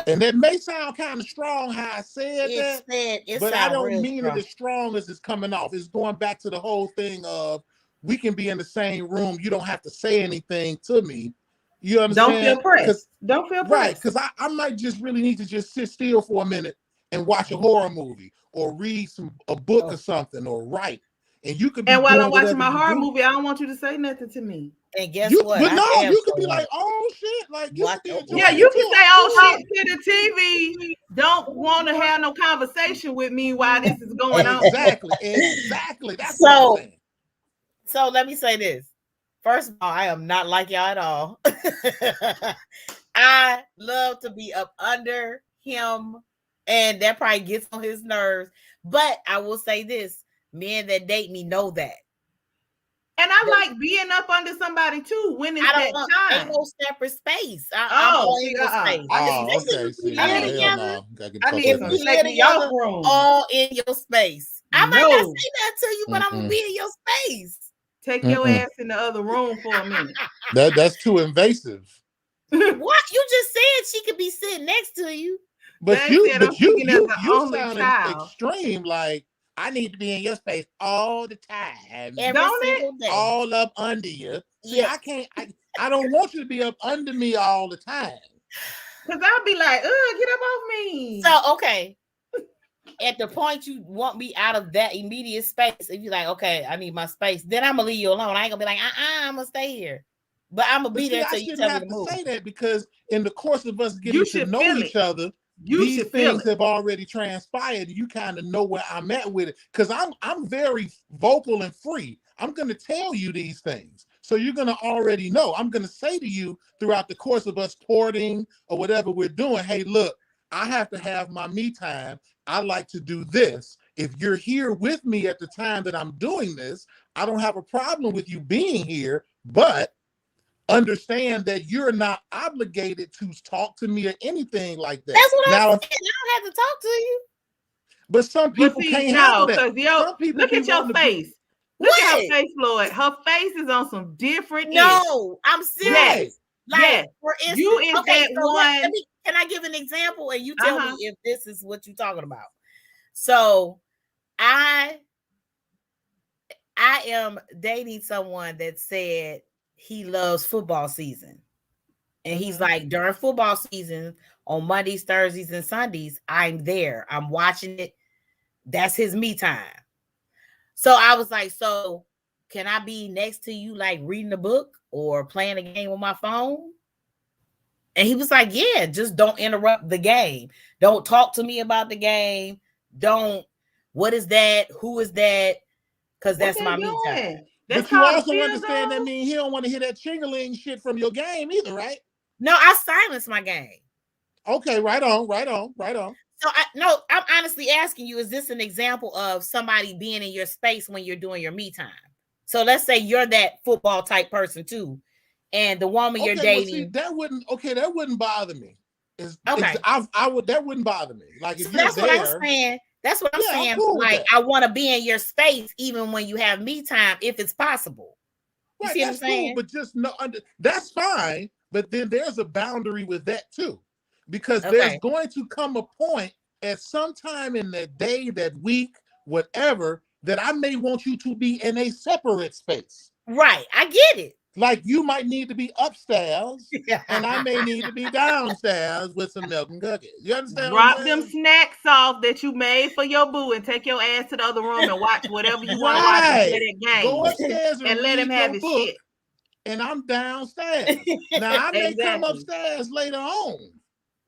And that may sound kind of strong how I said that, but I don't mean it as strong as it's coming off. It's going back to the whole thing of we can be in the same room. You don't have to say anything to me. You understand? Don't feel pressed. Don't feel pressed. Right, because I might just really need to just sit still for a minute and watch a horror movie or read a book or something or write. And you could be and while doing I'm watching my horror do. movie, I don't want you to say nothing to me. And guess what? But no, you could be like, "Oh shit!" Like you could be enjoying yeah, you can say, "Oh shit" to the TV. Don't want to have no conversation with me while this is going on. Exactly. That's what I'm saying. So let me say this. First of all, I am not like y'all at all. I love to be up under him, and that probably gets on his nerves. But I will say this: men that date me know that. And I like being up under somebody too when it's that time. Ain't no separate space. I'm in your space. Okay. See, I need some take me out room. All in your space. I might not say that to you, but I'm gonna be in your space. Take your ass in the other room for a minute. That's too invasive. What? You just said she could be sitting next to you. But you sound extreme. Like I need to be in your space all the time. Every single day. All up under you. See, I don't want you to be up under me all the time. Because I'll be like, get up off me. So, okay. At the point you want me out of that immediate space, if you're like, okay, I need my space, then I'm going to leave you alone. I ain't going to be like, I'm going to stay here. But I'm going to be there until you tell me to move. I shouldn't have to say that because in the course of us getting to know each other, these things have already transpired. You kind of know where I'm at with it because I'm very vocal and free. I'm going to tell you these things. So you're going to already know. I'm going to say to you throughout the course of us courting or whatever we're doing, hey, look, I have to have my me time. I like to do this. If you're here with me at the time that I'm doing this, I don't have a problem with you being here, but understand that you're not obligated to talk to me or anything like that. That's what I'm saying. I don't have to talk to you. But some people can't handle that. Some people look at your face. Look at her face, Floyd. Her face is on some different. No, I'm serious. Like, for instance, you is that one. Can I give an example and you tell me if this is what you're talking about? So I am dating someone that said he loves football season. And he's like, during football season, on Mondays, Thursdays, and Sundays, I'm there. I'm watching it. That's his me time. So I was like, so can I be next to you, like reading a book or playing a game on my phone? And he was like, yeah, just don't interrupt the game. Don't talk to me about the game. What is that? Who is that? Because that's my me time. But you also understand that means he don't want to hear that chingling shit from your game either, right? No, I silence my game. Okay, right on. So I'm honestly asking you, is this an example of somebody being in your space when you're doing your me time? So let's say you're that football type person too, and the woman you're dating. Well, see, that wouldn't bother me. That wouldn't bother me. Like if that's what I'm saying. That's what I'm saying. Cool, like I want to be in your space even when you have me time, if it's possible. You see what I'm saying? Cool, but just that's fine. But then there's a boundary with that too, because there's going to come a point at some time in that day, that week, whatever, that I may want you to be in a separate space. Right. I get it. Like you might need to be upstairs and I may need to be downstairs with some milk and cookies. You understand? Drop them snacks off that you made for your boo and take your ass to the other room and watch whatever you want to watch and play that game. Go upstairs and let him have his book, shit. And I'm downstairs. Now I may come upstairs later on.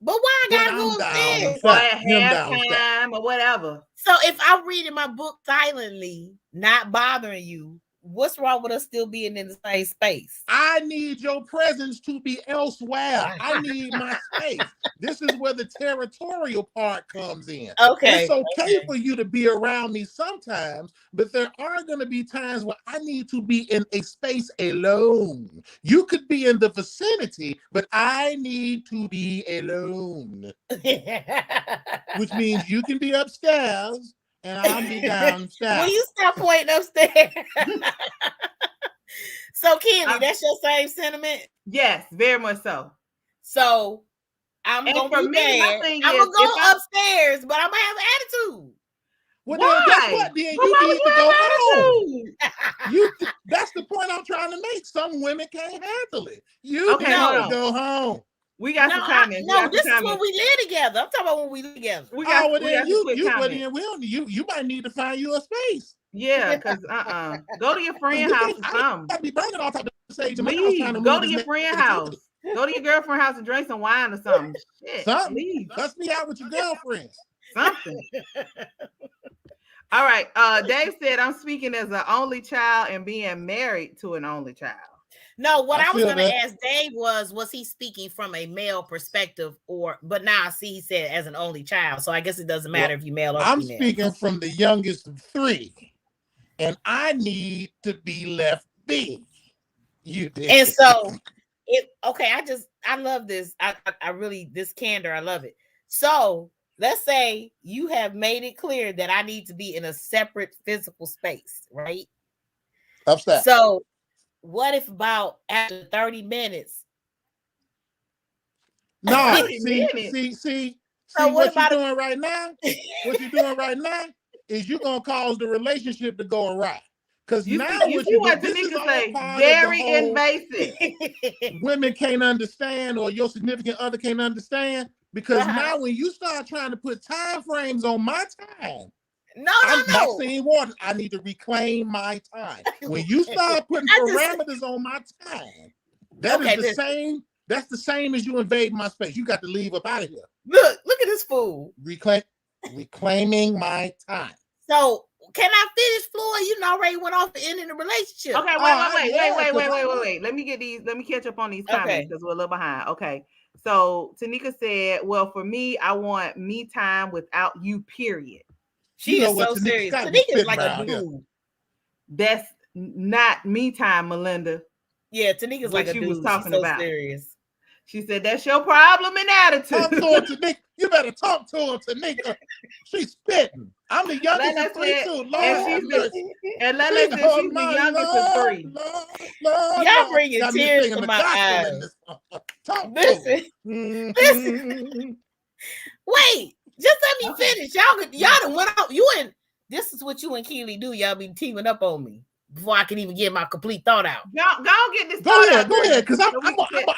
But why I gotta go upstairs? Or at halftime or whatever. So if I'm reading my book silently, not bothering you, what's wrong with us still being in the same space? I need your presence to be elsewhere. I need my space. This is where the territorial part comes in. Okay. It's okay for you to be around me sometimes, but there are going to be times where I need to be in a space alone. You could be in the vicinity, but I need to be alone. Which means you can be upstairs and I'll be downstairs. Will you stop pointing upstairs? So, Keely, that's your same sentiment? Yes, very much so. So, I'm going to be bad. I'm going to go upstairs, but I'm going to have attitude. Well, then guess what? Then you need to go home. That's the point I'm trying to make. Some women can't handle it. You need to go home. We got some comments. No, this is when we live together. I'm talking about when we live together. You might need to find you a space. Yeah, because go to your friend's house or something. Be bringing all type of sage. Go to your friend's house. Go to your girlfriend's house and drink some wine or something. Shit, something. Let's be out with your girlfriends. Something. All right. Dave said, I'm speaking as an only child and being married to an only child. No, what I was going to ask Dave was he speaking from a male perspective but now I see he said as an only child. So I guess it doesn't matter if you male or female. I'm speaking from the youngest of three and I need to be left be. You did. And so I love this. I really, this candor, I love it. So let's say you have made it clear that I need to be in a separate physical space, right? Upstairs. So what if about after 30 minutes? No, see what you're doing right now? What you're doing right now is you're gonna cause the relationship to go awry. Because now you see what Tanika say, very invasive. Women can't understand, or your significant other can't understand. Because now when you start trying to put time frames on my time, I'm not saying water. I need to reclaim my time. When you start putting parameters on my time, that is the same. That's the same as you invade my space. You got to leave up out of here. Look at this fool. Reclaiming my time. So can I finish, Floyd? You already went off the end of the relationship. Okay, wait. Let me catch up on these comments because we're a little behind. Okay. So Tanika said, well, for me, I want me time without you, period. She is so serious. Tanika is like a dude. That's not me time, Melinda. Yeah, Tanika's like a dude. Was talking about. Serious. She said, that's your problem and attitude. Talk to her, Tanika. You better talk to her, Tanika. She's spitting. I'm the youngest of three, too. And Lele said she's the youngest of three. Y'all bringing tears to my eyes. Listen. Wait, just let me finish. Y'all done went out. This is what you and Keely do. Y'all be teaming up on me before I can even get my complete thought out. Go get this. Go ahead, because I'm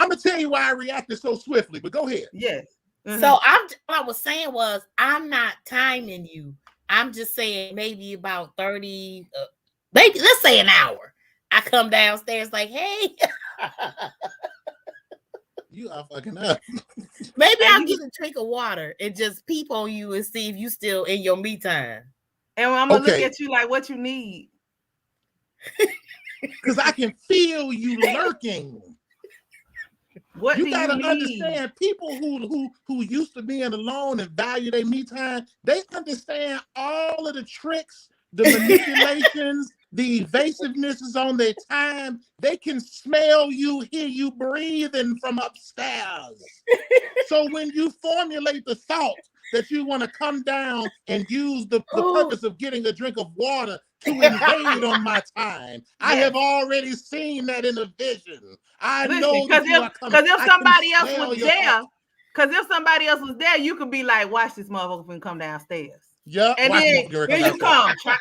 gonna tell you why I reacted so swiftly. But go ahead. Yes. Mm-hmm. So what I was saying was, I'm not timing you. I'm just saying maybe about 30, maybe let's say an hour. I come downstairs like, hey. You are fucking up. Maybe I'll get a drink of water and just peep on you and see if you still in your me time. And I'm gonna look at you like, what you need? Because I can feel you lurking. What you do gotta you understand? People who used to being alone and value their me time, they understand all of the tricks, the manipulations, the evasiveness is on their time. They can smell you, hear you breathing from upstairs. So when you formulate the thought that you want to come down and use the purpose of getting a drink of water to invade on my time, I have already seen that in a vision. I know because if somebody else was there, Because if somebody else was there, you could be like, watch this motherfucker finna come downstairs. Yeah, and then here you come. Try.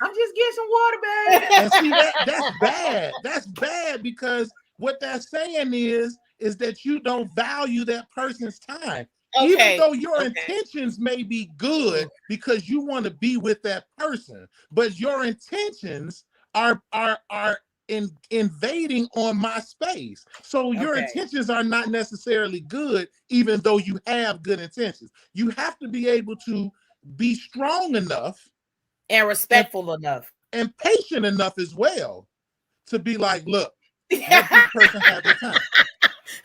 I'm just getting some water, babe. And see, that's bad. That's bad because what that's saying is that you don't value that person's time. Okay. Even though your intentions may be good because you want to be with that person, but your intentions are invading on my space. So your intentions are not necessarily good, even though you have good intentions. You have to be able to be strong enough and respectful enough and patient enough as well to be like, look, let this person have the time.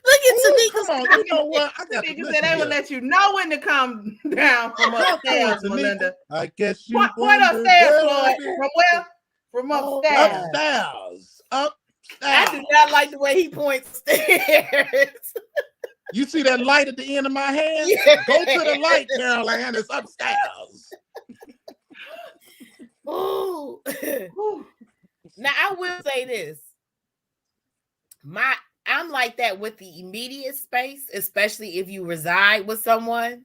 Look at Tanika. Come on, you know what? I got to said they will let you know when to come down from upstairs, Melinda. I guess you point upstairs, Floyd. From where? From upstairs. Upstairs. I do not like the way he points upstairs. You see that light at the end of my hand? Yeah. Go to the light, Caroline. It's upstairs. Ooh. Now I will say this. I'm like that with the immediate space, especially if you reside with someone.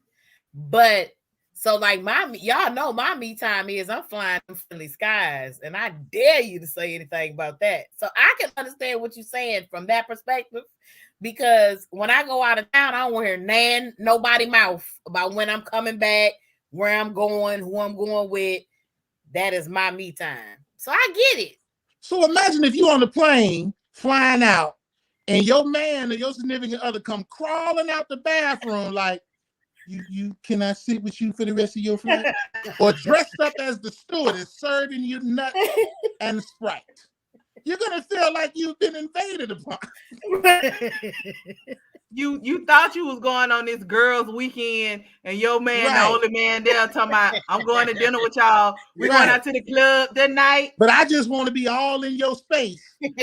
But so like y'all know my me time is I'm flying in friendly skies, and I dare you to say anything about that. So I can understand what you're saying from that perspective, because when I go out of town, I don't want to hear nobody mouth about when I'm coming back, where I'm going, who I'm going with. That is my me time. So I get it. So imagine if you on the plane flying out, and your man or your significant other come crawling out the bathroom like, you can I sit with you for the rest of your flight? Or dressed up as the stewardess serving you nuts and Sprite. You're gonna feel like you've been invaded upon. You thought you was going on this girls' weekend, and your man, the only man there, talking about, I'm going to dinner with y'all. We're going out to the club that night. But I just want to be all in your space.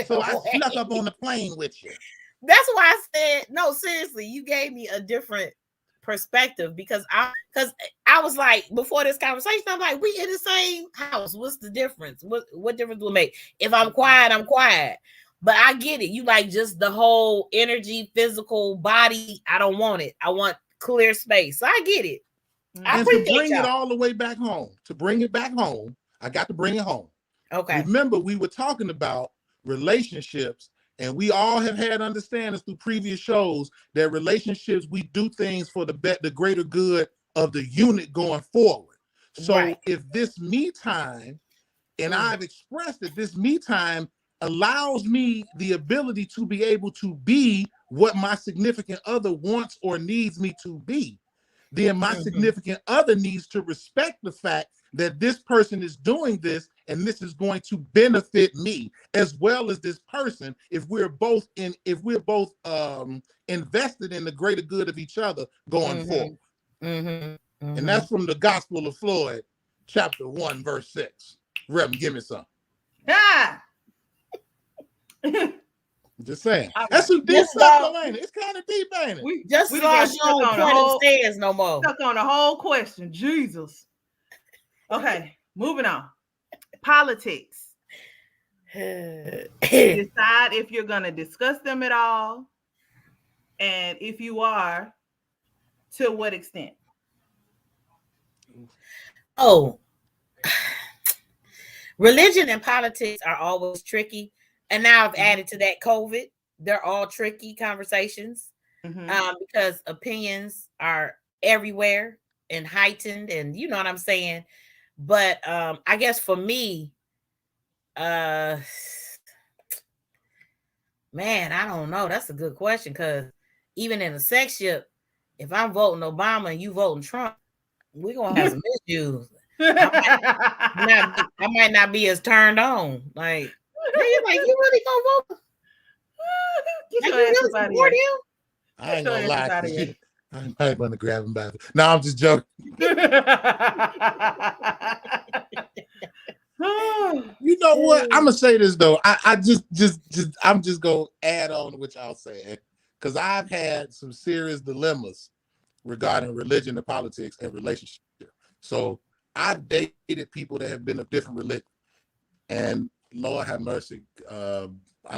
So I snuck up on the plane with you. That's why I said, no, seriously, you gave me a different perspective, because I was like, before this conversation, I'm like, we in the same house. What's the difference? What difference will it make? If I'm quiet, I'm quiet. But I get it. You like just the whole energy, physical body. I don't want it. I want clear space. So I get it. And to bring it all the way back home, I got to bring it home. Okay. Remember, we were talking about relationships, and we all have had understandings through previous shows that relationships, we do things for the greater good of the unit going forward. So if this me time, and I've expressed that this me time allows me the ability to be able to be what my significant other wants or needs me to be, then my significant other needs to respect the fact that this person is doing this, and this is going to benefit me as well as this person if we're both invested in the greater good of each other going forward. And that's from the Gospel of Floyd, chapter 1, verse 6. Reverend, give me some. Just saying. That's some deep stuff, ain't it? It's kind of deep, ain't it? We got stuck on the whole stairs no more. Stuck on the whole question. Jesus. Okay, moving on. Politics. Decide if you're going to discuss them at all, and if you are, to what extent? Religion and politics are always tricky. And now I've added to that COVID. They're all tricky conversations because opinions are everywhere and heightened, and you know what I'm saying? But I guess for me, man, I don't know. That's a good question, because even in a sexship, if I'm voting Obama and you voting Trump, we're going to have some issues. I might not be as turned on. Like, you really gonna vote? Like, you really support him? I ain't gonna lie to you. I might want to grab him back. No, I'm just joking. You know what? I'm gonna say this though. I'm just gonna add on to what y'all saying, because I've had some serious dilemmas regarding religion and politics and relationship. So I've dated people that have been of different religion, and Lord have mercy. I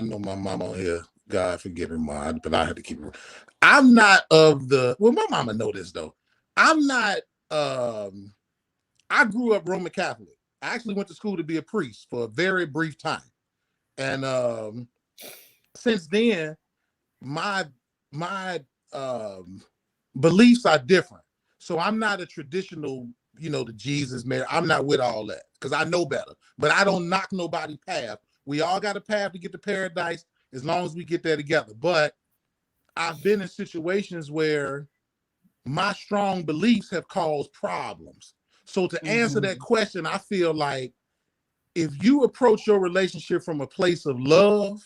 know my mom on here God forgive me, Ma, but I had to keep it. I'm not of the, well, my mama know this though. I'm not, I grew up Roman Catholic. I actually went to school to be a priest for a very brief time. And since then, my beliefs are different. So I'm not a traditional, the Jesus Mary. I'm not with all that because I know better. But I don't knock nobody path. We all got a path to get to paradise as long as we get there together. But I've been in situations where my strong beliefs have caused problems. So to answer that question, I feel like if you approach your relationship from a place of love,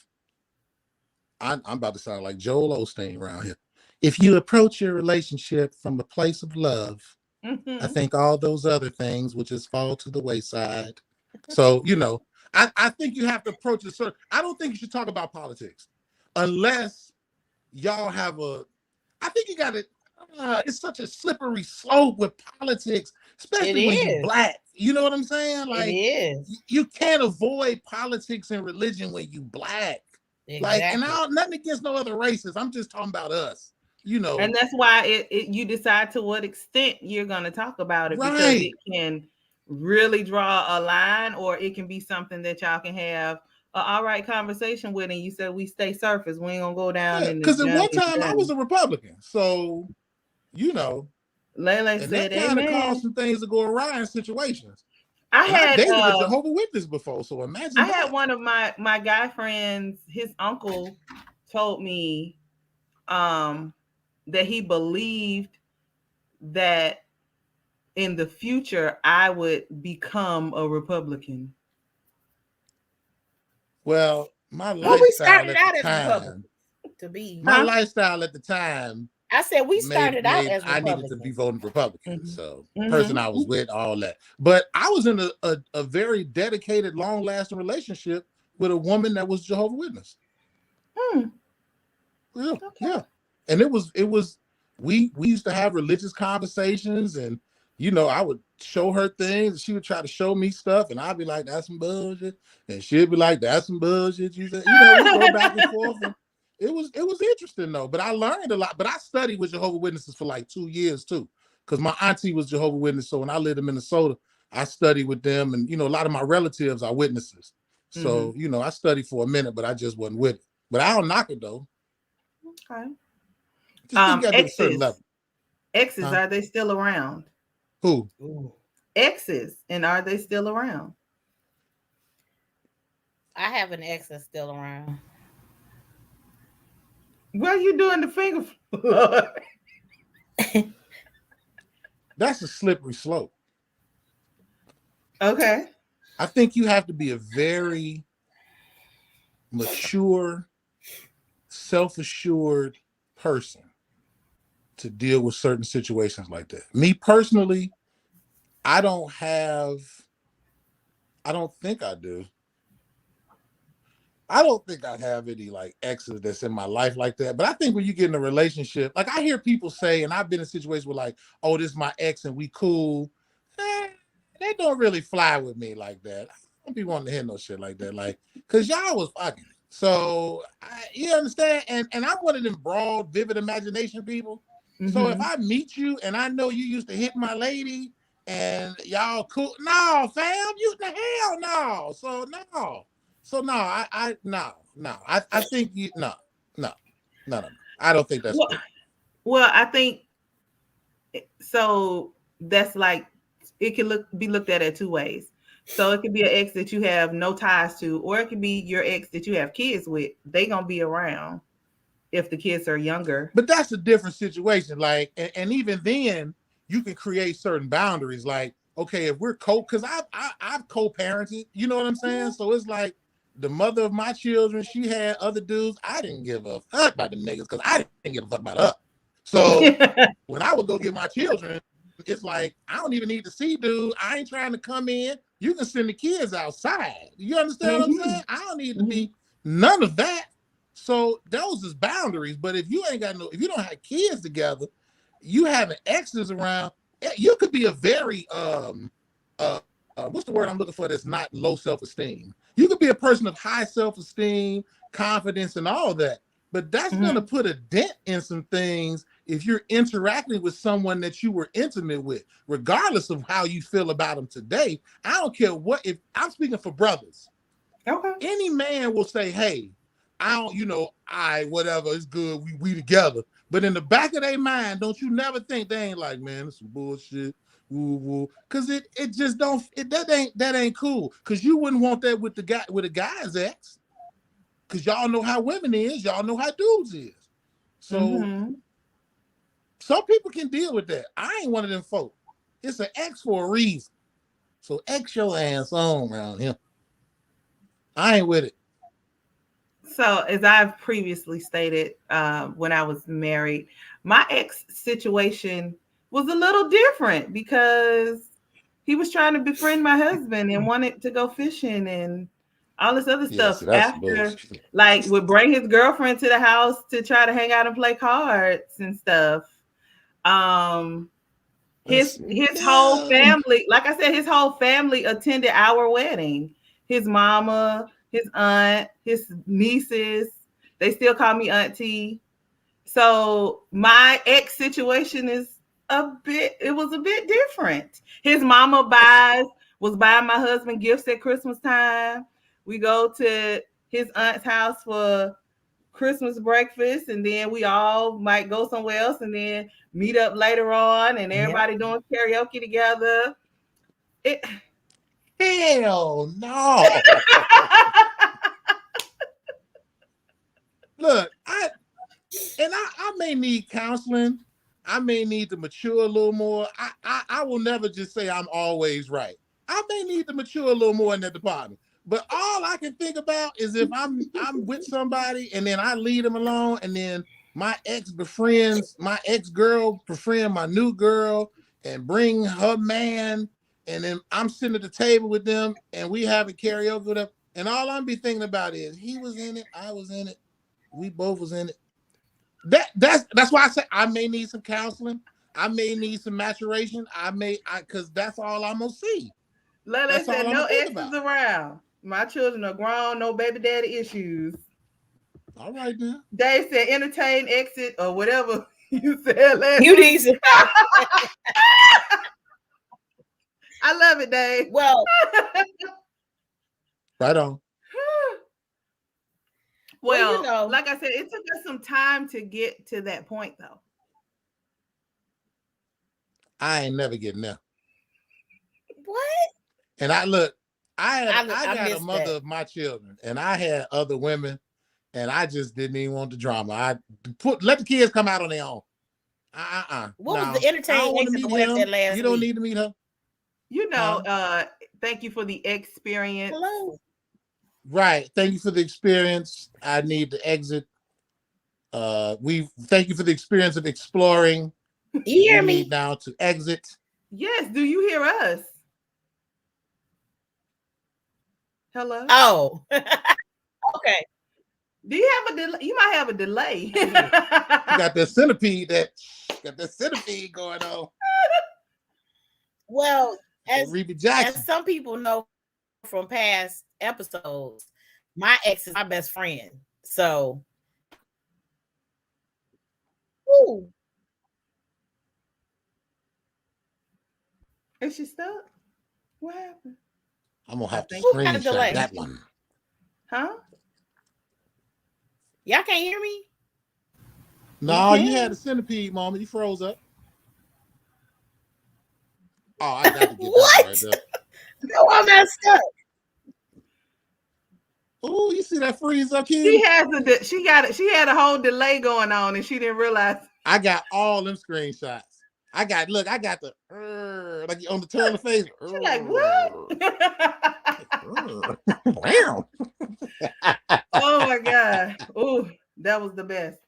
I'm about to sound like Joel Osteen around here. If you approach your relationship from a place of love, I think all those other things will just fall to the wayside. So, I think you have to approach it. I don't think you should talk about politics unless y'all have I think you got to, it's such a slippery slope with politics, especially when you black. You know what I'm saying? Like, you can't avoid politics and religion when you black. Exactly. Like, and nothing against no other races. I'm just talking about us. And that's why you decide to what extent you're going to talk about it, because it can really draw a line, or it can be something that y'all can have an all right conversation with, and you said we stay surface, we ain't gonna go down. Because at one time I was a Republican, so Lele said that kind of caused some things to go awry in situations. I dated a Jehovah's Witness before, so imagine. I had one of my guy friends, his uncle told me that he believed that in the future I would become a Republican. Well, my lifestyle at the time, my lifestyle at the time, I said we started out as Republicans. I needed to be voting Republican. So person I was with, all that. But I was in a very dedicated, long-lasting relationship with a woman that was Jehovah's Witness. Yeah. And it was we used to have religious conversations, and I would show her things and she would try to show me stuff, and I'd be like, that's some bullshit, and she'd be like, that's some bullshit. We go back and forth, and it was interesting though. But I learned a lot. But I studied with Jehovah's Witnesses for like 2 years too, because my auntie was Jehovah's Witness. So when I lived in Minnesota, I studied with them, and a lot of my relatives are witnesses. So I studied for a minute, but I just wasn't with it. But I don't knock it though. Okay. Exes, exes, are they still around? Who? Exes, and are they still around? I have an ex that's still around. What are you doing the finger for? That's a slippery slope. Okay. I think you have to be a very mature, self-assured person to deal with certain situations like that. Me personally, I don't think I do. I don't think I have any like exes that's in my life like that. But I think when you get in a relationship, like I hear people say, and I've been in situations where like, oh, this is my ex and we cool. They don't really fly with me like that. I don't be wanting to hear no shit like that. Like, cause y'all was fucking. So you understand? And I'm one of them broad, vivid imagination people. So if I meet you and I know you used to hit my lady and y'all cool, no, fam, you the hell no. So no. I think you no. I don't think that's cool. Well, I think so. That's like it can be looked at two ways. So it could be an ex that you have no ties to, or it could be your ex that you have kids with. They gonna be around if the kids are younger. But that's a different situation. Like, and even then, you can create certain boundaries. Like, okay, if we're because I've co-parented, you know what I'm saying? So it's like the mother of my children, she had other dudes. I didn't give a fuck about them niggas because I didn't give a fuck about her. So when I would go get my children, it's like, I don't even need to see dude. I ain't trying to come in. You can send the kids outside. You understand what I'm saying? I don't need to be none of that. So those is boundaries. But if you ain't got if you don't have kids together, you having exes around, you could be a very what's the word I'm looking for that's not low self-esteem. You could be a person of high self-esteem, confidence, and all that. But that's going to put a dent in some things if you're interacting with someone that you were intimate with, regardless of how you feel about them today. I don't care what, if I'm speaking for brothers. Okay. Any man will say, hey, I don't, whatever, it's good, we together. But in the back of their mind, don't you never think they ain't like, man, it's some bullshit. Woo woo. Cause it just don't, that ain't cool. Cause you wouldn't want that with a guy's ex. Cause y'all know how women is, y'all know how dudes is. So some people can deal with that. I ain't one of them folk. It's an ex for a reason. So X your ass on around here. I ain't with it. So, as I've previously stated, when I was married, my ex situation was a little different because he was trying to befriend my husband and wanted to go fishing and all this other stuff. After, like, would bring his girlfriend to the house to try to hang out and play cards and stuff. His whole family, like I said, his whole family attended our wedding. His mama, his aunt, his nieces, they still call me auntie. So my ex situation was a bit different. His mama was buying my husband gifts at Christmas time. We go to his aunt's house for Christmas breakfast, and then we all might go somewhere else and then meet up later on, and everybody doing karaoke together. Hell no. Look, I may need counseling. I may need to mature a little more. I will never just say I'm always right. I may need to mature a little more in that department. But all I can think about is if I'm with somebody and then I lead them along, and then my ex-girl befriend my new girl and bring her man, and then I'm sitting at the table with them and we having karaoke with them, and all I'm be thinking about is he was in it, I was in it, we both was in it. That's why I say I may need some counseling. I may need some maturation. Because that's all I'm gonna see. Lele said no exes around. My children are grown, no baby daddy issues. All right then. Dave said entertain, exit, or whatever you said last You need some. I love it, Dave. Well, right on. Well, like I said, it took us some time to get to that point, though. I ain't never getting there. What? And I got a mother of my children, and I had other women, and I just didn't even want the drama. Let the kids come out on their own. What was the entertainment exit the that last You don't need to meet her. Thank you for the experience. Hello. Right. Thank you for the experience. I need to exit. Thank you for the experience of exploring. You hear me? Need now to exit. Yes. Do you hear us? Hello? Oh. Okay. Do you have a delay? You might have a delay. You got that centipede going on. Well, as some people know from past episodes, my ex is my best friend. So, ooh. Is she stuck? What happened? I'm gonna have to screenshot that one. Huh? Y'all can't hear me? No, you had a centipede moment. You froze up. Oh, I got to get what? That right there. No, I'm not stuck. Oh, you see that freeze up here? She had a whole delay going on, and she didn't realize. I got all them screenshots. I got the like on the turn of the face. She's like, what? Wow. Oh my God. Oh, that was the best.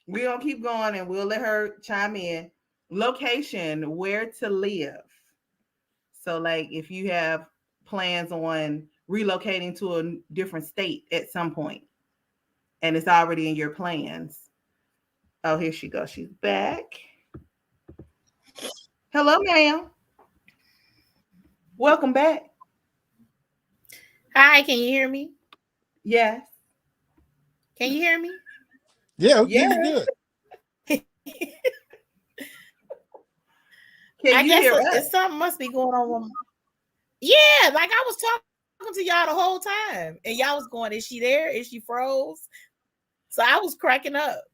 We're gonna keep going and we'll let her chime in. Location, where to live. So, like, if you have plans on relocating to a different state at some point, and it's already in your plans. Oh, here she goes. She's back. Hello, ma'am. Welcome back. Hi, can you hear me? Yes. Can you hear me? Yeah, we Yeah. hear you good. Can I you guess hear us? something must be going on. Yeah, like I was talking to y'all the whole time, and y'all was going, "Is she there? Is she froze?" So I was cracking up.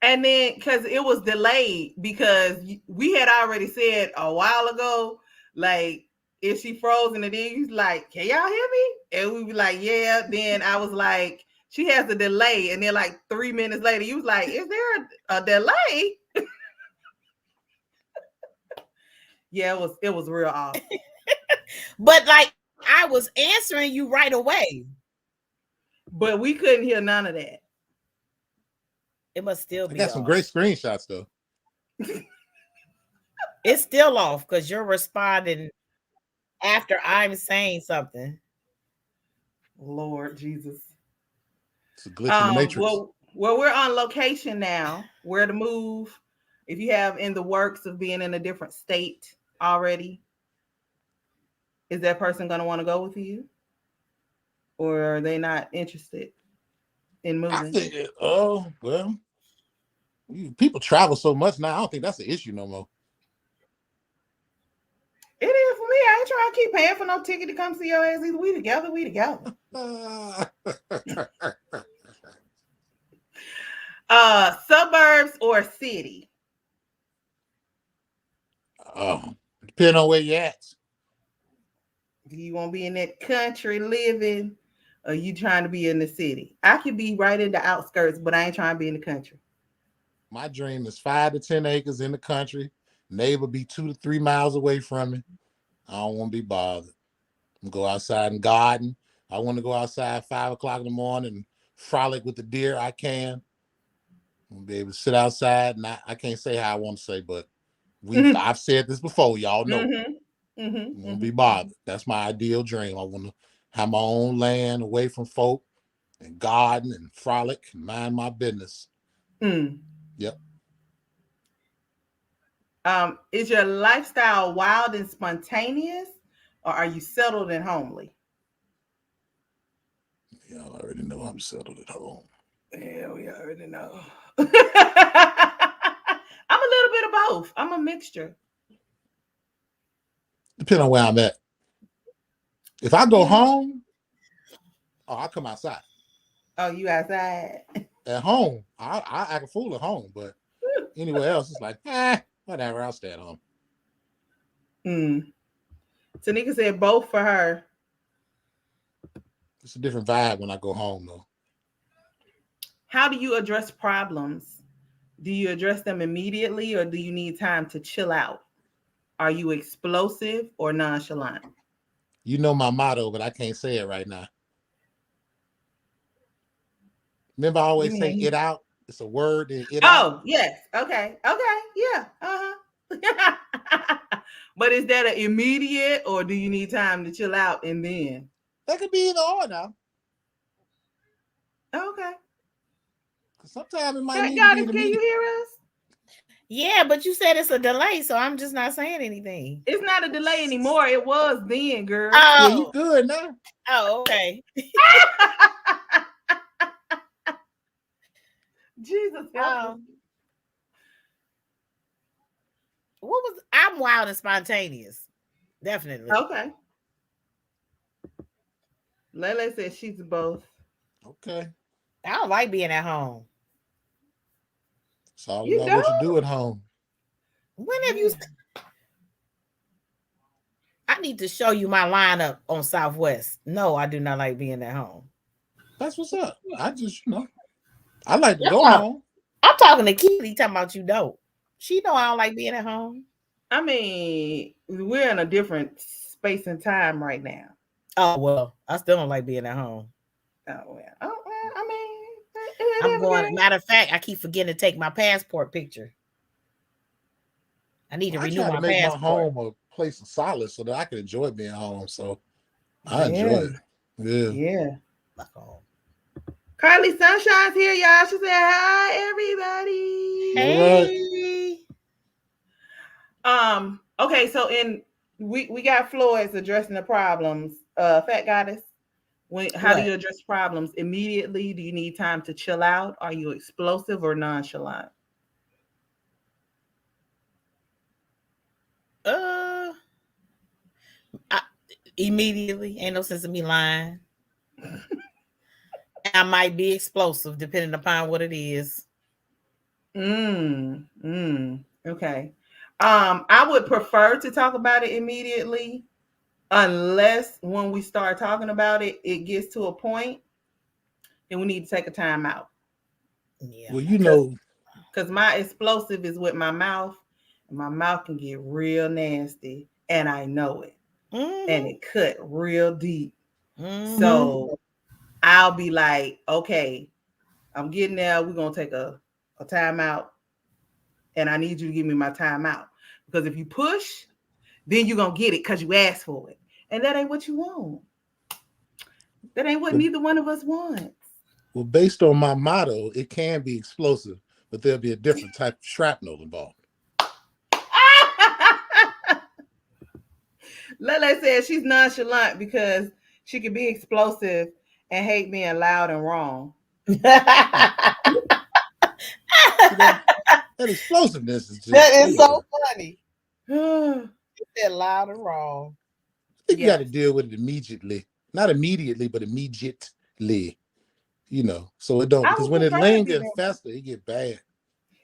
And then, because it was delayed, because we had already said a while ago, like, is she frozen? And then he's like, can y'all hear me? And we were like, yeah. Then I was like, she has a delay. And then like 3 minutes later, you was like, is there a delay? Yeah, it was real off. But like I was answering you right away. But we couldn't hear none of that. It must still I be got some off. great screenshots though. It's still off because you're responding after I'm saying something. Lord Jesus. It's a glitch in the matrix. Well, we're on location now. Where to move? If you have in the works of being in a different state already, is that person going to want to go with you, or are they not interested in moving? I think, well, people travel so much now. I don't think that's an issue no more. It is for me. I ain't trying to keep paying for no ticket to come see your ass. Either we together, we together. Suburbs or city? Depending on where you're at. Do you want to be in that country living, or you trying to be in the city? I could be right in the outskirts, but I ain't trying to be in the country. My dream is 5 to 10 acres in the country. Neighbor be 2 to 3 miles away from me. I don't want to be bothered. Go outside and garden. I want to go outside at 5 o'clock in the morning and frolic with the deer. I can. I'll be able to sit outside. And I can't say how I want to say, but I've said this before. Y'all know. Won't be bothered. That's my ideal dream. I want to have my own land away from folk and garden and frolic and mind my business. Yep. Is your lifestyle wild and spontaneous, or are you settled and homely? Y'all already know I'm settled at home. Yeah, we already know. I'm a little bit of both. I'm a mixture. Depending on where I'm at. If I go home, I come outside. Oh, you outside? At home, I act a fool at home, but anywhere else, it's like, whatever, I'll stay at home. Tanika said both for her. It's a different vibe when I go home, though. How do you address problems? Do you address them immediately, or do you need time to chill out? Are you explosive or nonchalant? You know my motto, but I can't say it right now. Remember, I always say it out. It's a word and it out. Oh, yes. Okay. Yeah. But is that an immediate, or do you need time to chill out and then? That could be either or now. Okay. Sometimes it might Hey, need to be Goddess, an can immediate. you hear us? Yeah, but you said it's a delay, so I'm just not saying anything. It's not a delay anymore. It was then, girl. Yeah, you good now. Oh, okay. Jesus help us. I'm wild and spontaneous. Definitely. Okay. Lele says she's both. Okay. I don't like being at home. It's all about what you do at home. When have you? I need to show you my lineup on Southwest. No, I do not like being at home. That's what's up. I just, I like to go home. I'm talking to Keely, talking about you don't. She know I don't like being at home. I mean, we're in a different space and time right now. Oh, well, I still don't like being at home. Oh, well. I mean, I'm going, matter of fact, I keep forgetting to take my passport picture. I need to renew my passport. I try to make my home a place of solace so that I can enjoy being home. So I enjoy it. Yeah. Carly Sunshine's here, y'all. She said, hi, everybody. Hey. Okay, so we got Floyd's addressing the problems. Fat Goddess, How do you address problems immediately? Do you need time to chill out? Are you explosive or nonchalant? Immediately. Ain't no sense in me lying. I might be explosive depending upon what it is. Okay. I would prefer to talk about it immediately, unless when we start talking about it, it gets to a point and we need to take a time out. Yeah. Well, because my explosive is with my mouth, and my mouth can get real nasty, and I know it, and it cut real deep. So I'll be like, okay, I'm getting there. We're gonna take a time out, and I need you to give me my time out, because if you push, then you're gonna get it because you asked for it, and that ain't what you want. That ain't what neither one of us wants. Well, based on my motto, it can be explosive, but there'll be a different type of shrapnel involved. Lele said she's nonchalant because she can be explosive and hate being loud and wrong. That explosiveness is just... That is so funny. She said loud and wrong. I think you got to deal with it immediately. Not immediately, but immediately. You know, so it don't, because when it lingers and fester, it get bad.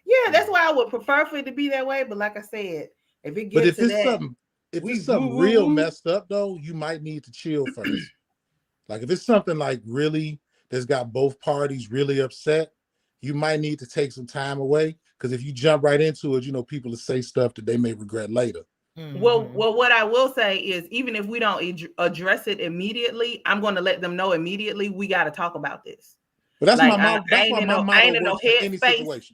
Yeah, that's why I would prefer for it to be that way. But like I said, if it gets to that, if it's something real messed up though, you might need to chill first. Like if it's something like really that's got both parties really upset, you might need to take some time away, because if you jump right into it, you know, people will say stuff that they may regret later. Well, what I will say is, even if we don't address it immediately, I'm going to let them know immediately we got to talk about this. But that's like, my I ain't in no headspace.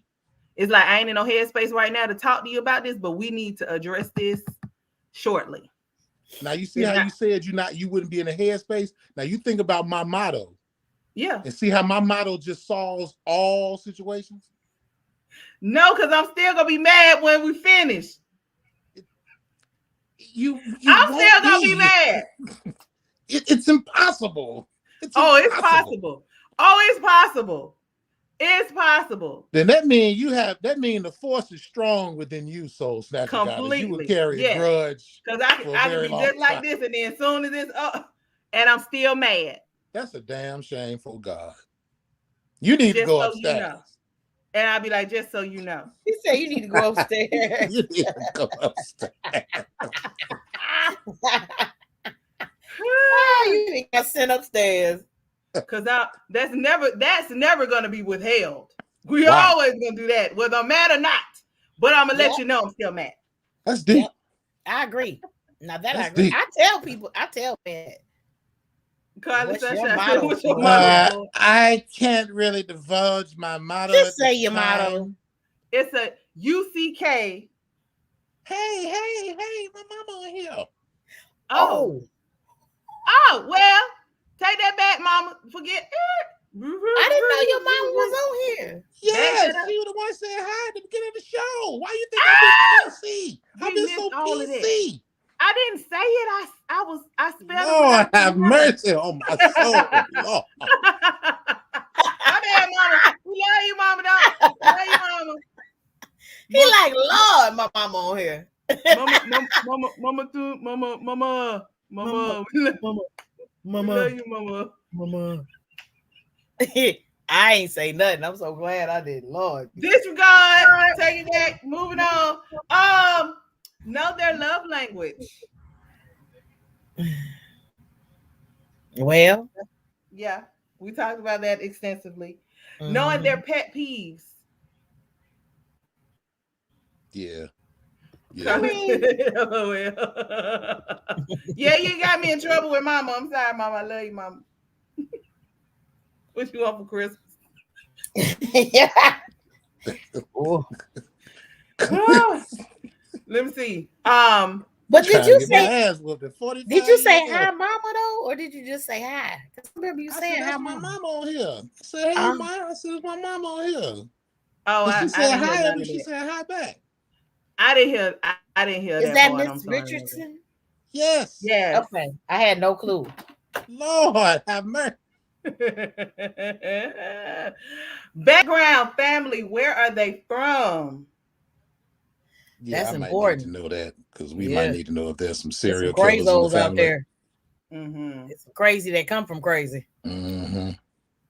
It's like I ain't in no headspace right now to talk to you about this, but we need to address this shortly. Now you see how you said you wouldn't be in a headspace. Now you think about my motto. Yeah. And see how my motto just solves all situations? No, because I'm still gonna be mad when we finish. I'm still gonna be mad. It's impossible. It's possible. Oh, it's possible. It's possible. Then that means the force is strong within you, Soul Snatching Goddess. You will carry a grudge. Because I can be just like this, and then as soon as it's up, and I'm still mad. That's a damn shame for God. You need to go upstairs. You know. And I'll be like, just so you know. He said you need to go upstairs. You need to go upstairs. You think I sent upstairs? Because that's never gonna be withheld. We always gonna do that, whether I'm mad or not. But I'm gonna let you know I'm still mad. That's deep. Yep. I agree. Now that I agree. Deep. I tell man. I can't really divulge my motto. Just say your motto. It's a U-C-K. Hey, my mama on here. Oh, well, take that back, mama. Forget it. I didn't know your mama was on here. Yes, she was the one saying hi at the beginning of the show. Why you think I've been PC? I've been so PC. I didn't say it. I spelled it. Lord have mercy on my soul. Lord. My bad, mama. We love you, mama. Love you, mama. He like, Lord, my mama on here. Mama, too. Mama. We love you, mama. I ain't say nothing. I'm so glad I did. Lord. Disregard. Take it back. Moving on. Know their love language. Well. Yeah. We talked about that extensively. Mm-hmm. Knowing their pet peeves. Yeah. Yeah, you got me in trouble with mama. I'm sorry, mama. I love you, mama. What you want for Christmas? Let me see. But did you say hi, mama though, or did you just say hi? Because I remember you saying hi, my mama on here. I said, hey, mama. I said, my mama on here. Oh, she said hi, and she said hi back. I didn't hear. Is that Miss Richardson? Yes. Okay. I had no clue. Lord have mercy. Background family, where are they from? Yeah, That's I might need to important. know that because we might Yeah. need to know if there's some There's some serial killers in the crazos out family. there. Mm-hmm. It's crazy that come from crazy. Mm-hmm.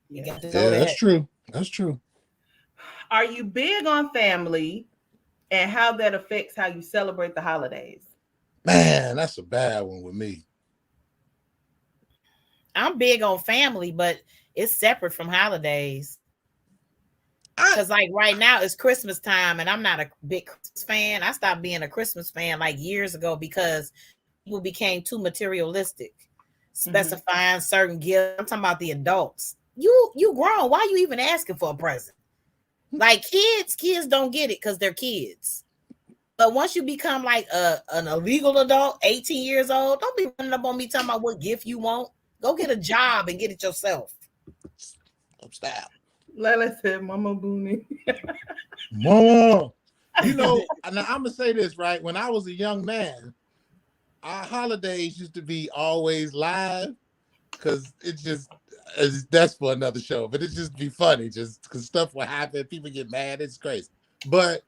You Yeah. got to know Yeah, that's that. true. That's true. Are you big on family and how that affects how you celebrate the holidays? Man, that's a bad one with me. I'm big on family, but it's separate from holidays. I Cause like right now it's Christmas time, and I'm not a big Christmas fan. I stopped being a Christmas fan like years ago because people became too materialistic, Mm-hmm. specifying certain gifts. I'm talking about the adults. You grown. Why are you even asking for a present? Like kids don't get it because they're kids. But once you become like an illegal adult, 18 years old, don't be running up on me talking about what gift you want. Go get a job and get it yourself. style. Lala said, Mama Boonie. Mama. Now I'm gonna say this, right? When I was a young man, our holidays used to be always live because that's for another show, but it just be funny just because stuff will happen, people get mad, it's crazy. But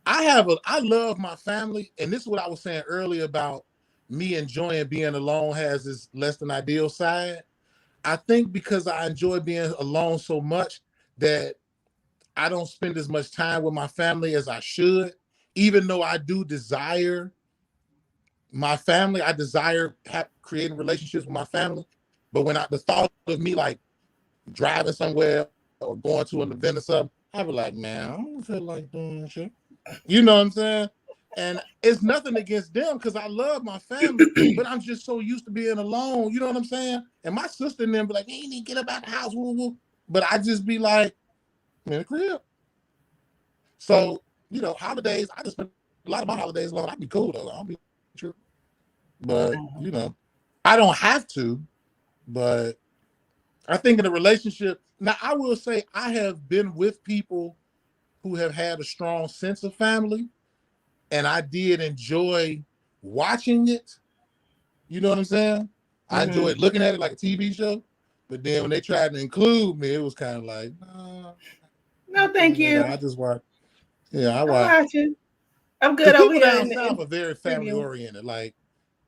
I love my family, and this is what I was saying earlier about me enjoying being alone has this less than ideal side. I think because I enjoy being alone so much that I don't spend as much time with my family as I should, even though I do desire my family. I desire creating relationships with my family. But when the thought of me like driving somewhere or going to an event or something, I be like, man, I don't feel like doing shit. You know what I'm saying? And it's nothing against them because I love my family, but I'm just so used to being alone. You know what I'm saying? And my sister and them be like, hey, you need to get up out the house. Woo, woo. But I just be like, I'm in the crib. So, holidays, I just spend a lot of my holidays alone. I'd be cool though. I'll be true. But, I don't have to, but I think in a relationship, now I will say I have been with people who have had a strong sense of family, and I did enjoy watching it. You know what I'm saying? I Mm-hmm. enjoyed looking at it like a TV show, but then when they tried to include me, it was kind of like, No, thank you. I just watch. Yeah, I I'm watch. watching. I'm good Because over people here down in south the are very family premium. oriented, like,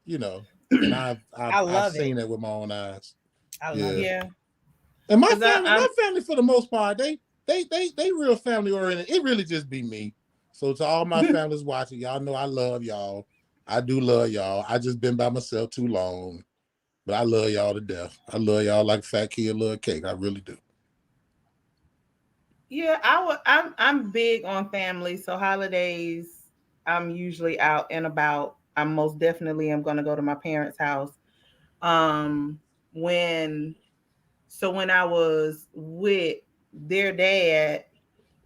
and I I've love it. seen it with my own eyes. I love Yeah. it. Yeah. And Because my I'm family for the most part, they real family oriented. It really just be me. So to all my families watching, y'all know I love y'all. I do love y'all. I just been by myself too long, but I love y'all to death. I love y'all like fat kid love cake. I really do. yeah, I'm big on family. So holidays, I'm usually out and about. I'm most definitely am gonna go to my parents' house. Um when when I was with their dad,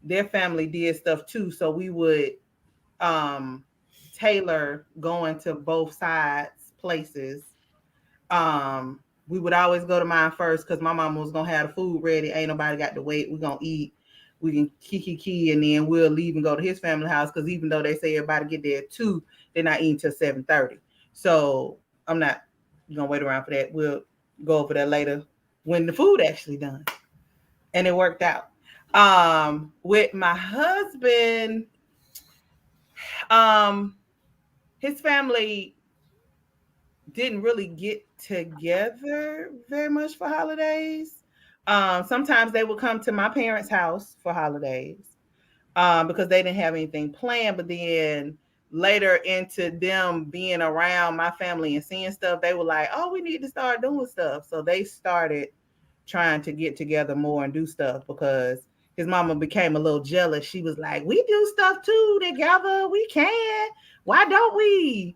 their family did stuff too. So we would um tailor going to both sides places. We would always go to mine first because my mama was gonna have the food ready. Ain't nobody got to wait. We're gonna eat. We can kiki and then we'll leave and go to his family house because even though they say everybody get there at 2, they're not eating till 7:30. So I'm not gonna wait around for that. We'll go over there later when the food actually done. And it worked out. With my husband, um, his family didn't really get together very much for holidays. Sometimes they would come to my parents' house for holidays because they didn't have anything planned. But then later into them being around my family and seeing stuff, they were like, oh, we need to start doing stuff. So they started trying to get together more and do stuff because his mama became a little jealous. She was like, we do stuff too together. We can. Why don't we?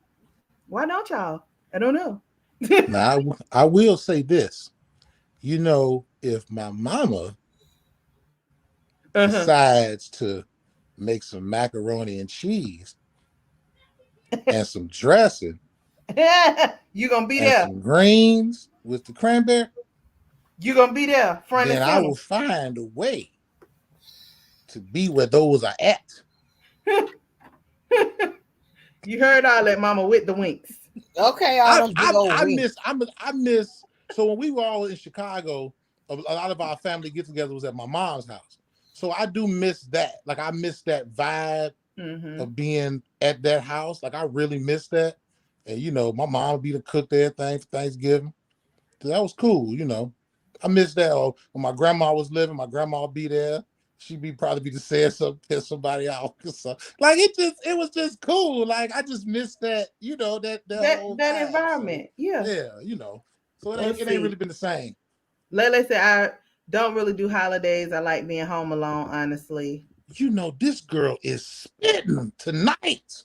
Why don't y'all? I don't know. Now I will say this. If my mama Uh-huh. decides to make some macaroni and cheese and some dressing You gonna be and there. some greens with the cranberry, You gonna be there, front and then I center. will find a way to be where those are at. You heard all that, Mama, with the winks. Okay, all them big old I wings. miss So when we were all in Chicago, a lot of our family get-together was at my mom's house. So I do miss that. Like I miss that vibe of being at that house. Like I really miss that. And you know, my mom would be the cook there thing for Thanksgiving. So that was cool, you know. I miss that. Or when my grandma was living, my grandma would be there. She'd probably be just saying something, piss somebody out. So, like it was just cool. Like I just miss that, you know, that whole that vibe. environment. So, Yeah. yeah, you know. So Let's it ain't see. really been the same. Lele said, I don't really do holidays. I like being home alone, honestly. You know, this girl is spitting tonight.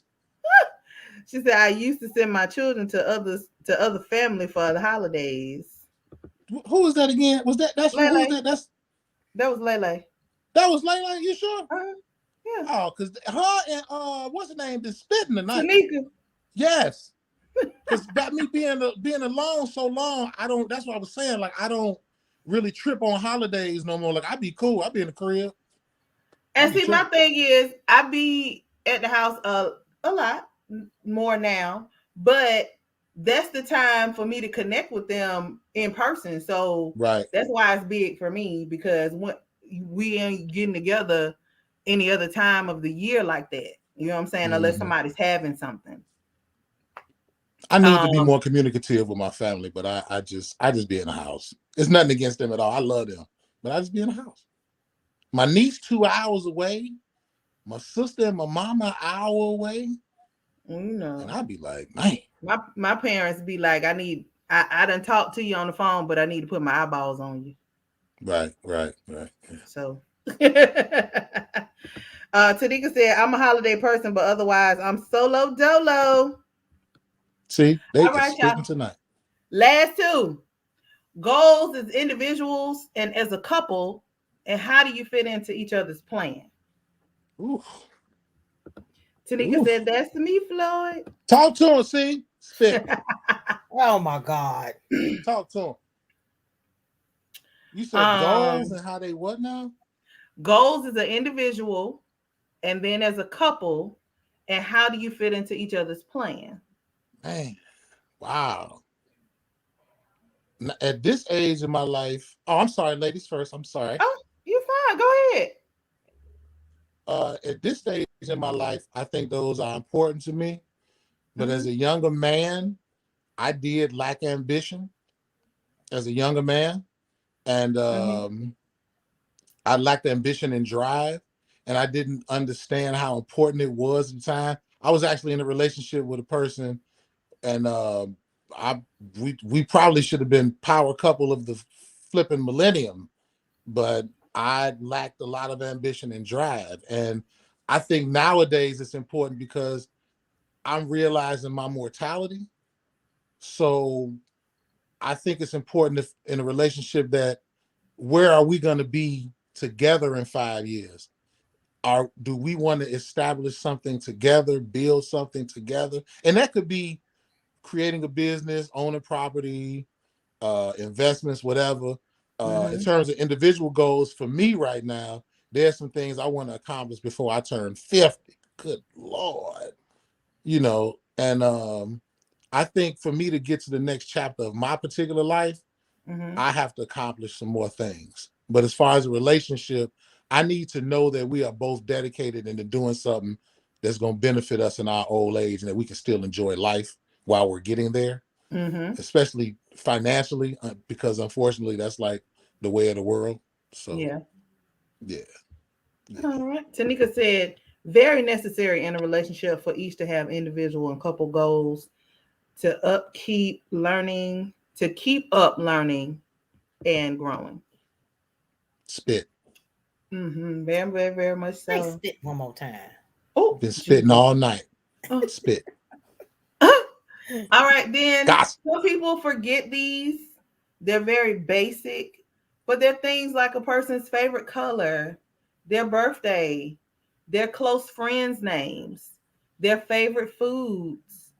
She said, I used to send my children to other family for the holidays. Who is that again? Who was Lele. that? That was Lele. That was Layla, you sure? Yeah. Oh, because her and what's her name been spitting tonight. Tanika. Yes. Because by me being alone so long, that's what I was saying. Like I don't really trip on holidays no more. Like I be cool. I be in the crib. And see, my thing is, I be at the house a lot more now, but that's the time for me to connect with them in person. So right. That's why it's big for me, because when we ain't getting together any other time of the year like that. You know what I'm saying? Unless somebody's having something. I need to be more communicative with my family, but I just be in the house. It's nothing against them at all. I love them, but I just be in the house. My niece 2 hours away. My sister and my mama an hour away. You know, and I'd be like, man. My parents be like, I done talk to you on the phone, but I need to put my eyeballs on you. Right. Yeah. So Tanika said, I'm a holiday person, but otherwise I'm solo dolo. See, they all right, y'all. tonight. Last two. Goals as individuals and as a couple, and how do you fit into each other's plan? Ooh. Tanika said, that's me, Floyd. Talk to him, see? Spit. Oh my God. Talk to him. You said goals and how they what now? Goals as an individual and then as a couple, and how do you fit into each other's plan? Man, wow. At this age in my life, I'm sorry, ladies first. I'm sorry. Oh, you're fine. Go ahead. At this stage in my life, I think those are important to me. But as a younger man, I did lack ambition as a younger man. And I lacked ambition and drive. And I didn't understand how important it was at the time. I was actually in a relationship with a person, and we probably should have been power couple of the flipping millennium, but I lacked a lot of ambition and drive. And I think nowadays it's important because I'm realizing my mortality. So I think it's important in a relationship that where are we going to be together in 5 years? Do we want to establish something together, build something together? And that could be creating a business, owning property, investments, whatever. In terms of individual goals, for me right now, there's some things I want to accomplish before I turn 50. Good Lord. You know, and I think for me to get to the next chapter of my particular life, I have to accomplish some more things. But as far as a relationship, I need to know that we are both dedicated into doing something that's going to benefit us in our old age and that we can still enjoy life while we're getting there, especially financially, because unfortunately that's like the way of the world. So, yeah. All right. Tanika said, very necessary in a relationship for each to have individual and couple goals to keep up learning and growing. Spit. Very, very, very much so. Say spit one more time. Oh, been spitting all night. Spit. All right, then. Some people forget these. They're very basic, but they're things like a person's favorite color, their birthday, their close friends' names, their favorite foods.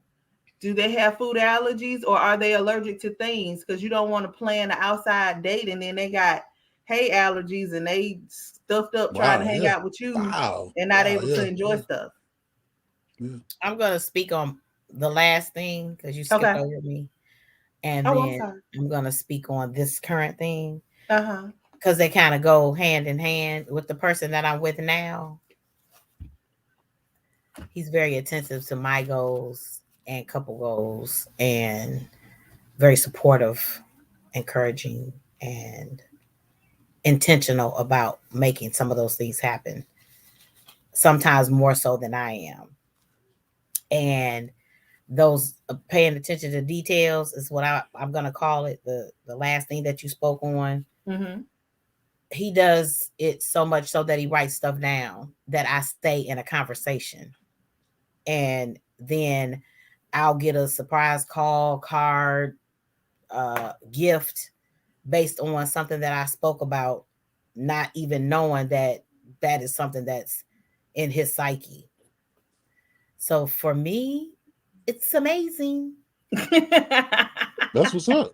Do they have food allergies or are they allergic to things? Because you don't want to plan an outside date and then they got hay allergies and they stuffed up trying to hang out with you and not able to enjoy stuff. I'm going to speak on the last thing because you skipped over me. and Oh, I'm then sorry. I'm going to speak on this current thing Uh-huh. because they kind of go hand in hand with the person that I'm with now. He's very attentive to my goals and couple goals and very supportive, encouraging, and intentional about making some of those things happen, sometimes more so than I am. And those paying attention to details is what I'm going to call it, the last thing that you spoke on. Mm-hmm. He does it so much so that he writes stuff down that I stay in a conversation. And then I'll get a surprise call, card, gift based on something that I spoke about, not even knowing that that is something that's in his psyche. So for me, it's amazing. That's what's up.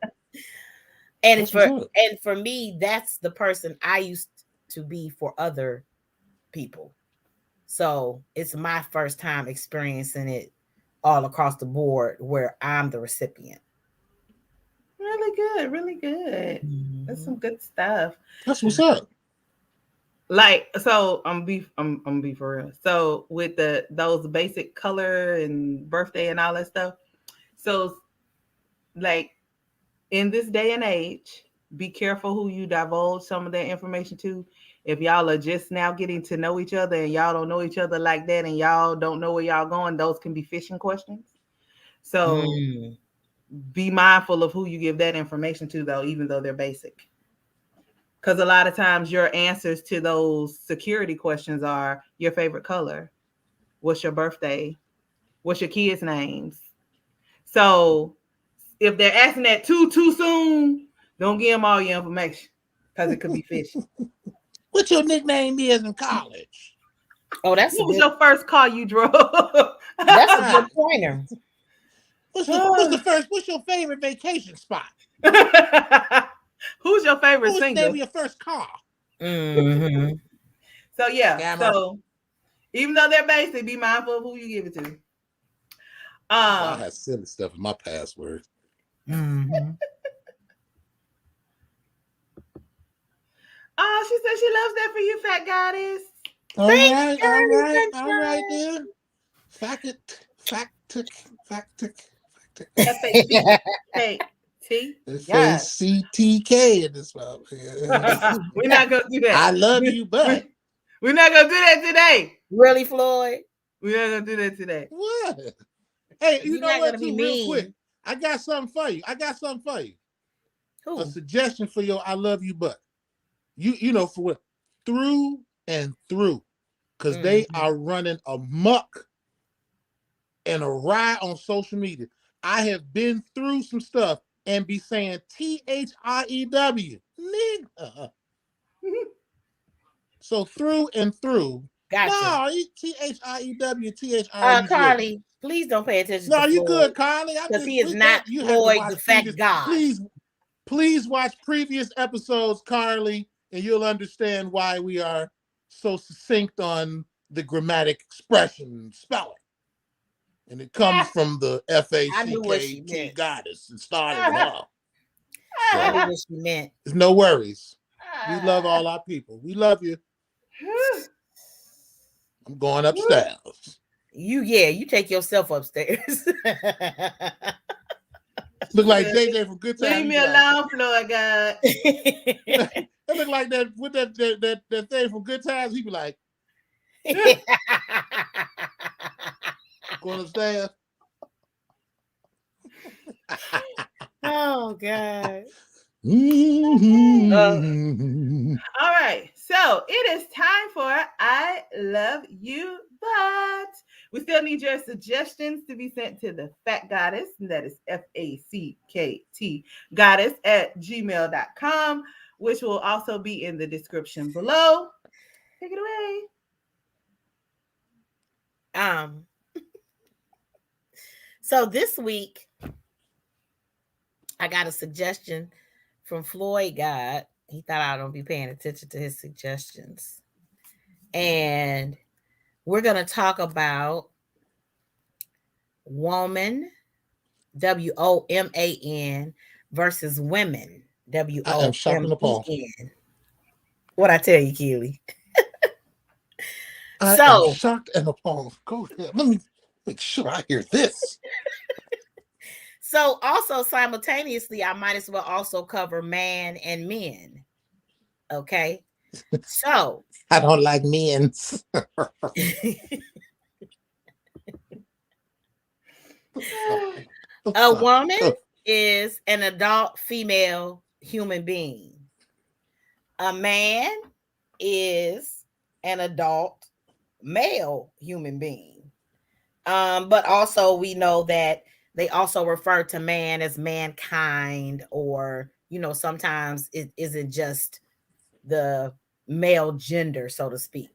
And That's what's up. and for me, that's the person I used to be for other people. So it's my first time experiencing it all across the board where I'm the recipient. Really good, really good. That's some Mm-hmm. good stuff. That's what's up. Like, so I'm be for real. So with those basic color and birthday and all that stuff. So like in this day and age, be careful who you divulge some of that information to. If y'all are just now getting to know each other and y'all don't know each other like that and y'all don't know where y'all going, those can be fishing questions. So Mm. be mindful of who you give that information to, though, even though they're basic. Because a lot of times your answers to those security questions are your favorite color, what's your birthday, what's your kids' names. So if they're asking that too soon, don't give them all your information because it could be fishy. What your nickname is in college? Oh, What was your first car you drove? that's a Right. good pointer. What's your favorite vacation spot? Who's your What favorite was the name singer? of your first car? Mm-hmm. So yeah, Scammer. so even though they're basic, be mindful of who you give it to. Well, I Um, had silly stuff in my password. Mm-hmm. oh, she said she loves that for you, fat goddess. All Thanks, right, all Johnny right, all right Sunshine. then. Fact. F-A-C-K-T. Yes. FACTK in this one. We're not gonna do that. I love you, but We're not gonna do that today. Really, Floyd? We're not gonna do that today. what? Hey, you You're know not what? gonna be Too real quick, mean. I got something for you. A Who? suggestion for your I love you, but you know for what? Through and through, because they Mm-hmm. are running amok and a riot on social media. I have been through some stuff and be saying THREW, nigga. So through and through. Gotcha. No, THREW. Carly, please don't pay attention to No, you Floyd good, Carly. because he is not You have to Floyd, watch the fact previous. God. Please watch previous episodes, Carly, and you'll understand why we are so succinct on the grammatic expression and spelling. And it comes from the I knew what she FACKT meant. goddess. It started with her. I knew So what she meant. there's no worries. We love all our people. We love you. I'm going upstairs. You take yourself upstairs. Look like JJ from Good Times. Leave me alone, Floyd God. It look like that with that thing from Good Times. He be like, going upstairs. Oh God. All right, so it is time for I Love You, but we still need your suggestions to be sent to the Fat Goddess, and that is FACKT Goddess at gmail.com, which will also be in the description below. Take it away. So this week I got a suggestion from FloydGod. He thought I don't be paying attention to his suggestions. And we're going to talk about woman WOMAN versus women, I am shocked and appalled. WOMEN. What I tell you, Keely? I am So, shocked and appalled. Go ahead. Let me make sure I hear this. so also simultaneously, I might as well also cover man and men. Okay. So, I don't like men's. a woman is an adult female human being. A man is an adult male human being. But also we know that they also refer to man as mankind, or sometimes it isn't just the male gender, so to speak.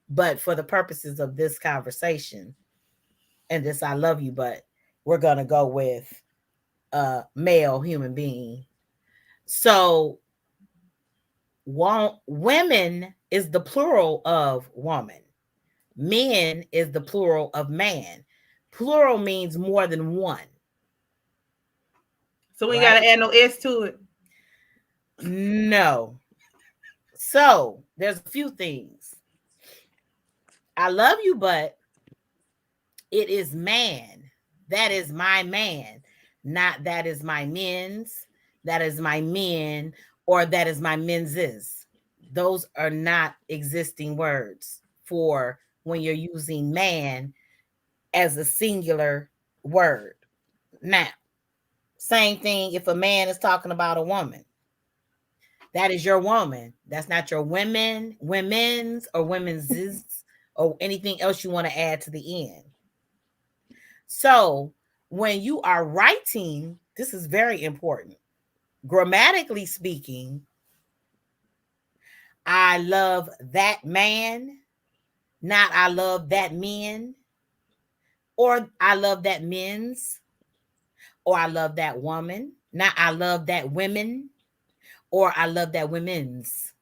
But for the purposes of this conversation and this I love you, but we're gonna go with male human being. So women is the plural of woman. Men is the plural of man. Plural means more than one. So we ain't gotta add no S to it. No. So there's a few things. I love you, but it is man. That is my man. Not that is my men's, that is my men, or that is my mens's. Those are not existing words for when you're using man as a singular word. Now, same thing if a man is talking about a woman. That is your woman. That's not your women's, or women's, or anything else you want to add to the end. So when you are writing, this is very important. Grammatically speaking, I love that man, not I love that men, or I love that men's, or I love that woman, not I love that women, or I love that women's.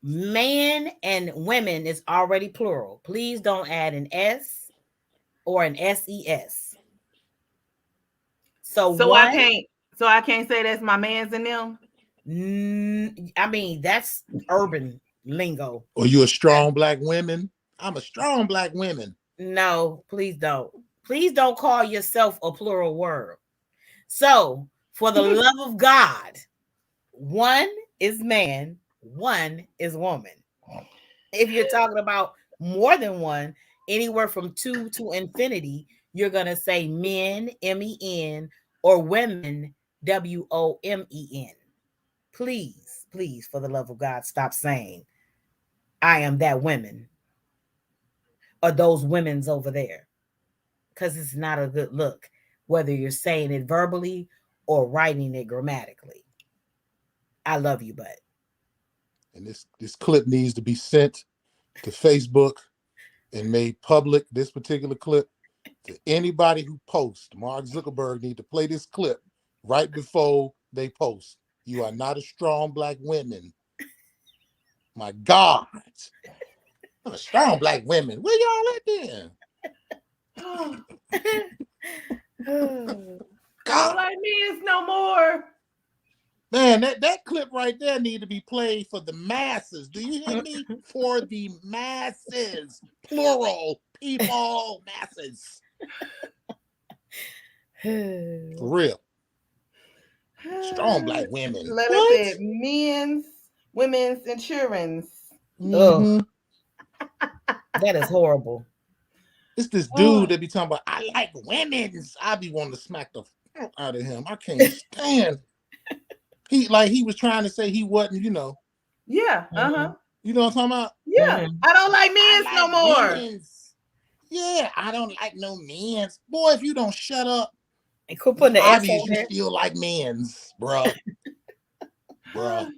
Man and women is already plural. Please don't add an S or an SES. So I can't say that's my man's and them. I mean, that's urban lingo. Are you a strong black woman? I'm a strong black woman. No, please don't. Please don't call yourself a plural word. So, for the love of God, one is man, one is woman. If you're talking about more than one, anywhere from 2 to infinity, you're going to say men, MEN, or women, WOMEN. Please, please, for the love of God, stop saying, I am that women, or those women's over there, because it's not a good look, whether you're saying it verbally or writing it grammatically. I love you, but. And this clip needs to be sent to Facebook and made public, this particular clip, to anybody who posts. Mark Zuckerberg need to play this clip right before they post. You are not a strong black woman. My God. I'm a strong black woman. Where y'all at then? I don't like men's no more. Man, that clip right there need to be played for the masses. Do you hear me? For the masses. Plural. People. Masses. For real. Strong black women. Like I said, men's, women's insurance. Mm-hmm. That is horrible. It's this dude that be talking about, I like women's. I be wanting to smack the fuck out of him. I can't stand. He was trying to say he wasn't, Yeah. You know what I'm talking about? Yeah. I don't like men's no more. Women's. Yeah, I don't like no men's. Boy, if you don't shut up, and quit putting the obvious you still like men's, bruh. Bruh.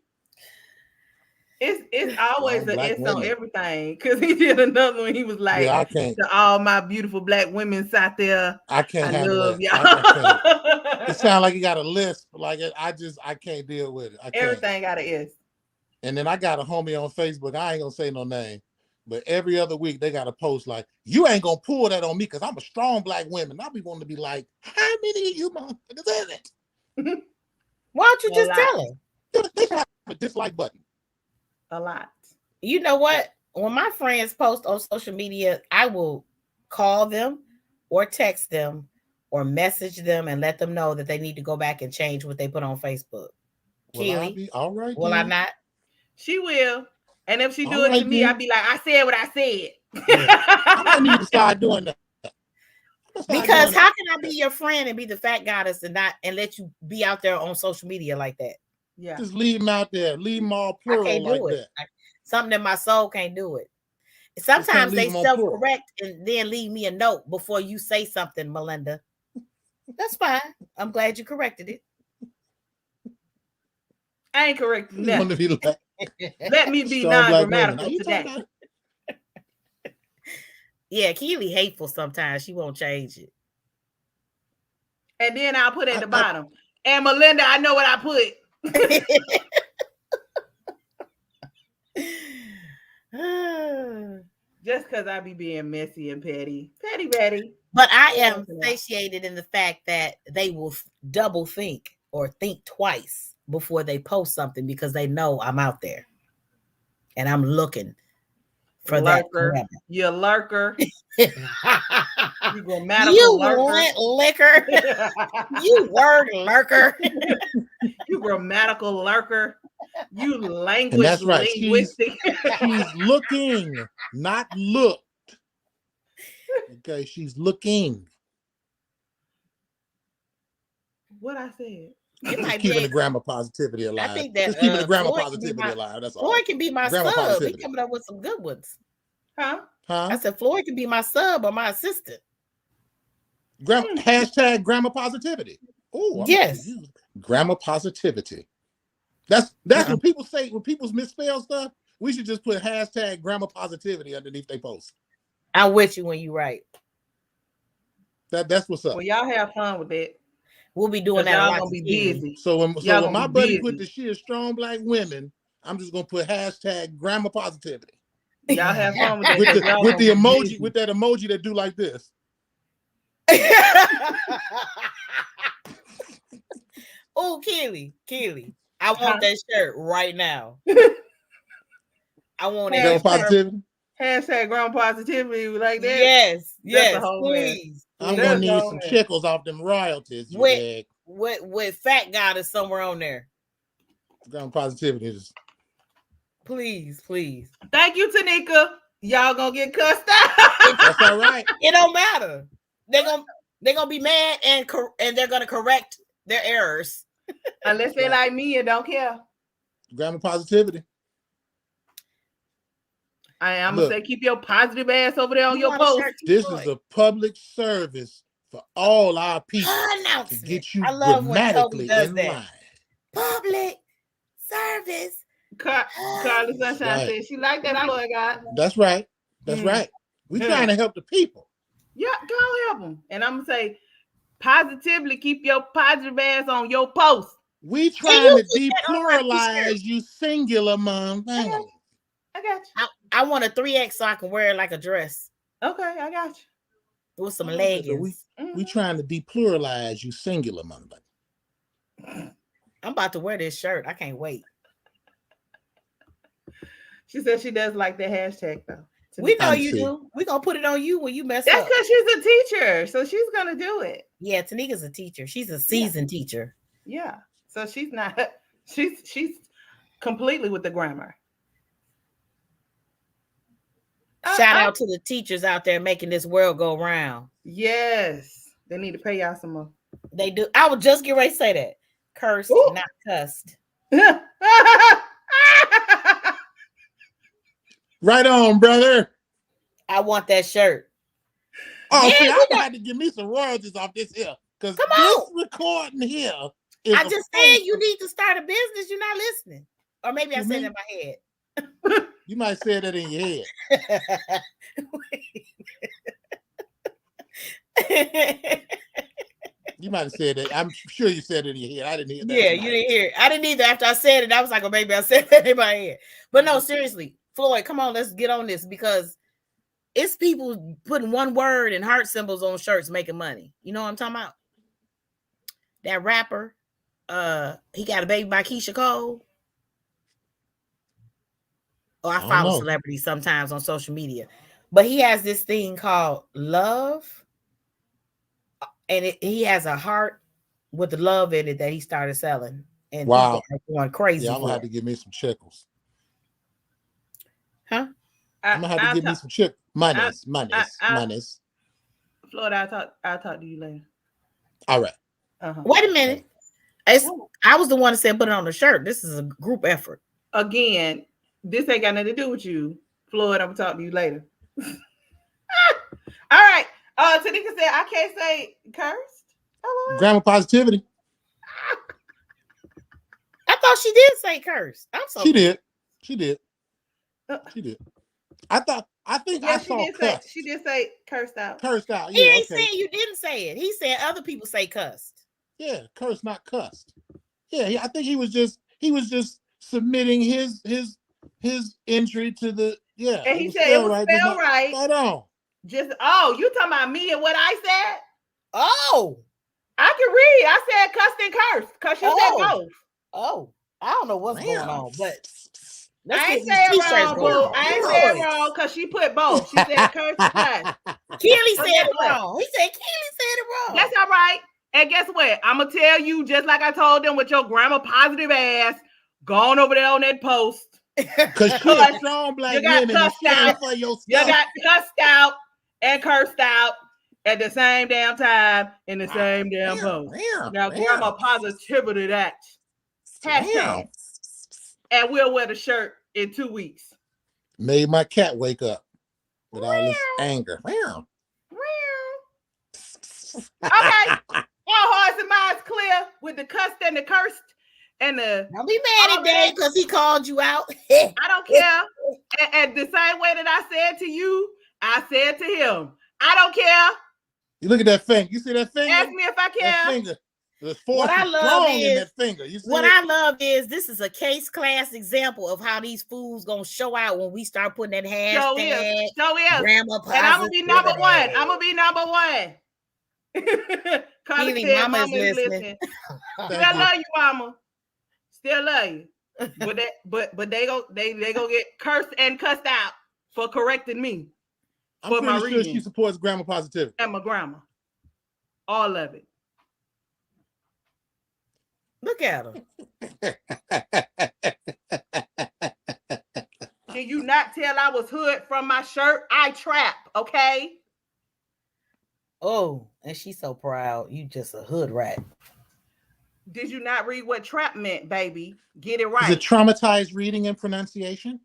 It's always an S on everything, because he did another one. He was like, yeah, I can't. To all my beautiful black women out there, I can't handle love that. y'all. It sounds like you got a list, but like I can't deal with it. Everything got an S. And then I got a homie on Facebook. I ain't gonna say no name, But every other week they got a post like, you ain't gonna pull that on me because I'm a strong black woman. I'll be wanting to be like, how many of you motherfuckers is it? Why don't you just tell her? They have a dislike button. A lot. You know what? When my friends post on social media, I will call them or text them or message them and let them know that they need to go back and change what they put on Facebook. Well, Keely, I'll be all right. will then. I not? She will. And if she do All it right, to me, then. I'll be like, I said what I said. Yeah. I might need to start doing that. Because how can I be your friend and be the fat goddess and let you be out there on social media like that? Yeah. Just leave them out there. Leave them all plural I can't like do it. that. Something in my soul can't do it. Sometimes they leave 'em on self-correct and then leave me a note before you say something, Melinda. That's fine. I'm glad you corrected it. I ain't correcting You want to that. be like, Let me be strong black women. non-grammatical Are you talking today. about- Yeah, Keely hateful sometimes. She won't change it. And then I'll put at the bottom. And Melinda, I know what I put. Just because I be being messy and petty. Petty. But I am satiated in the fact that they will double think or think twice before they post something because they know I'm out there. And I'm looking for lurker. That. You lurker. You grammatical lurker. Liquor. You word lurker. You grammatical lurker. You language and that's right. linguistic. She's looking, not looked. Okay, she's looking. What I said. Just keeping the grammar positivity alive. I think that just keeping the grammar positivity alive. That's all. Floyd can be my grammar sub. Positivity. He coming up with some good ones. Huh? I said Floyd can be my sub or my assistant. Hashtag grammar positivity. Oh, yes. Grammar positivity. That's what people say when people misspell stuff. We should just put hashtag grammar positivity underneath their post. I'm with you when you write. That's what's up. Well, y'all have fun with it. We'll be doing that. Y'all gonna be busy. So when my buddy put the shit strong black women, I'm just gonna put hashtag grammar positivity. Y'all have fun with that. with the emoji, busy. With that emoji that do like this. Oh, Keely, I want that shirt right now. I want it. Positivity. Hashtag grammar positivity like that. Yes, please. I'm gonna need some shekels off them royalties. With FACKTgoddess somewhere on there. Grammar positivity is. Please. Thank you, Tanika. Y'all gonna get cussed out. That's all right. It don't matter. They're gonna be mad and they're gonna correct their errors. Unless they like me and don't care. Grammar positivity. I'm gonna say keep your positive ass over there on your post. This is a public service for all our people to get you grammatically in line. Public service. Carly Sunshine said she like that. FloydGod. That's right. Right. We trying to help the people. Yeah, go help them. And I'm gonna say positively keep your positive ass on your post. We trying to depluralize you singular, mom. I got you. I want a 3X so I can wear it like a dress. Okay, I got you. With some leggings. We trying to depluralize you singular, mom. I'm about to wear this shirt. I can't wait. She said she does like the hashtag though. We know you do. We're gonna put it on you when you mess up. That's because she's a teacher, so she's gonna do it. Yeah, Tanika's a teacher. She's a seasoned teacher. Yeah, so she's not. She's completely with the grammar. Shout out to the teachers out there making this world go round. Yes, they need to pay y'all some more. They do. I would just get ready to say that. Cursed, not cussed. Right on, brother. I want that shirt. Oh, see, I'm about to give me some royalties off this here. Because this recording here is I just said you need to start a business. You're not listening. Or maybe I said it in my head. You might say that in your head. You might have said that. I'm sure you said it in your head. I didn't hear that. Yeah, you didn't hear it. I didn't either. After I said it, I was like, oh, maybe I said that in my head. But no, seriously. Floyd, come on, let's get on this because it's people putting one word and heart symbols on shirts making money. You know what I'm talking about? That rapper, he got a baby by Keisha Cole. Oh, I follow celebrities sometimes on social media, but he has this thing called Love, and he has a heart with the love in it that he started selling, and people are going crazy. Yeah, I'm gonna have to give me some chickles. Huh? I'm gonna have to give me some chick monies. Floyd, I'll talk to you later. All right. Wait a minute. I was the one that said put it on the shirt. This is a group effort. Again, this ain't got nothing to do with you, Floyd. I'm gonna talk to you later. All right. Tanika said I can't say cursed. Grammar positivity. I thought she did say cursed. I'm so. She did. She did. I think I saw cussed. She did say cursed out. Cursed out. He ain't saying you didn't say it. He said other people say cussed. Yeah, cursed, not cussed. Yeah, I think he was just submitting his entry to the And he said it was spelled right. Right on. You talking about me and what I said? Oh, I can read. I said cussed and cursed because she said both. Oh, I don't know what's going on, but I ain't saying wrong, boo. I ain't saying wrong because she put both. She said cursed and cussed. Keely said it wrong. He said Keely said it wrong. That's all right. And guess what? I'm gonna tell you, just like I told them with your grammar positive ass, going over there on that post. Because you're a strong black woman and stand for your stuff. You got cussed out and cursed out at the same damn time in the same damn post. Now, grammar positivity that. Hashtag. And we'll wear the shirt in 2 weeks. Made my cat wake up with all this anger. Okay. All hearts and minds clear with the cussed and the cursed and the. Don't be mad at Dave because he called you out. I don't care. And the same way that I said to you, I said to him. I don't care. You look at that finger. You see that finger? Ask me if I care. That finger. What I love is that finger. I love is this is a case class example of how these fools gonna show out when we start putting that hashtag. Show is. Grandma and I'm gonna be number one. I'm gonna be number one. Keely, mama is listening. Still love you, mama. Still love you. But they go get cursed and cussed out for correcting me. I'm pretty sure she supports grammar positivity. And my grandma. All of it. Look at her. Can you not tell I was hood from my shirt? I trap, okay? Oh, and she's so proud. You just a hood rat. Did you not read what trap meant, baby? Get it right. Is it traumatized reading and pronunciation?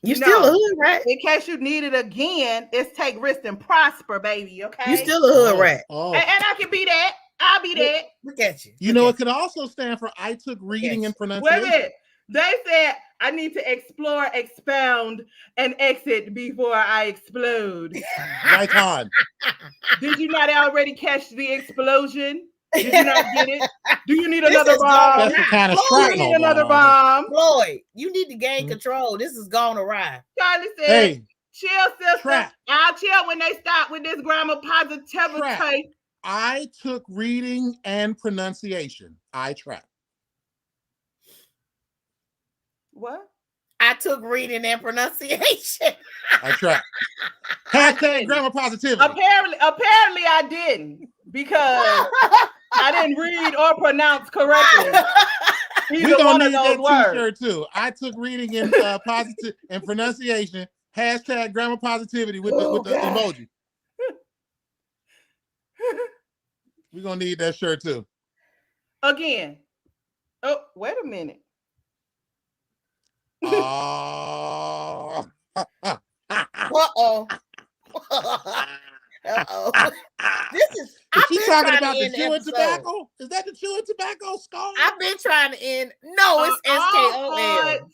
You still a hood rat. In case you need it again, it's take risk and prosper, baby, okay? You still a hood rat. Oh. And I can be that. I'll be that. Look at you. You know, it could also stand for I took reading and pronunciation. Wait a minute. They said I need to explore, expound, and exit before I explode. Right on. Did you not already catch the explosion? Did you not get it? Do you need another bomb? That's the kind of shrapnel. You need another bomb. Floyd, you need to gain control. This is going awry. Charlie said, hey, chill, sister. I'll chill when they stop with this grammar positivity. I took reading and pronunciation. I trap. What? I took reading and pronunciation. I trap. Hashtag grammar positivity. Apparently I didn't because I didn't read or pronounce correctly. We're gonna need that t-shirt too. I took reading and positive and pronunciation. Hashtag grammar positivity with the emoji. We're gonna need that shirt too. Again. Oh, wait a minute. Oh. Uh-oh. This is she talking about the chewing tobacco? Is that the chewing tobacco skull? I've been trying to end. No, it's SKOL.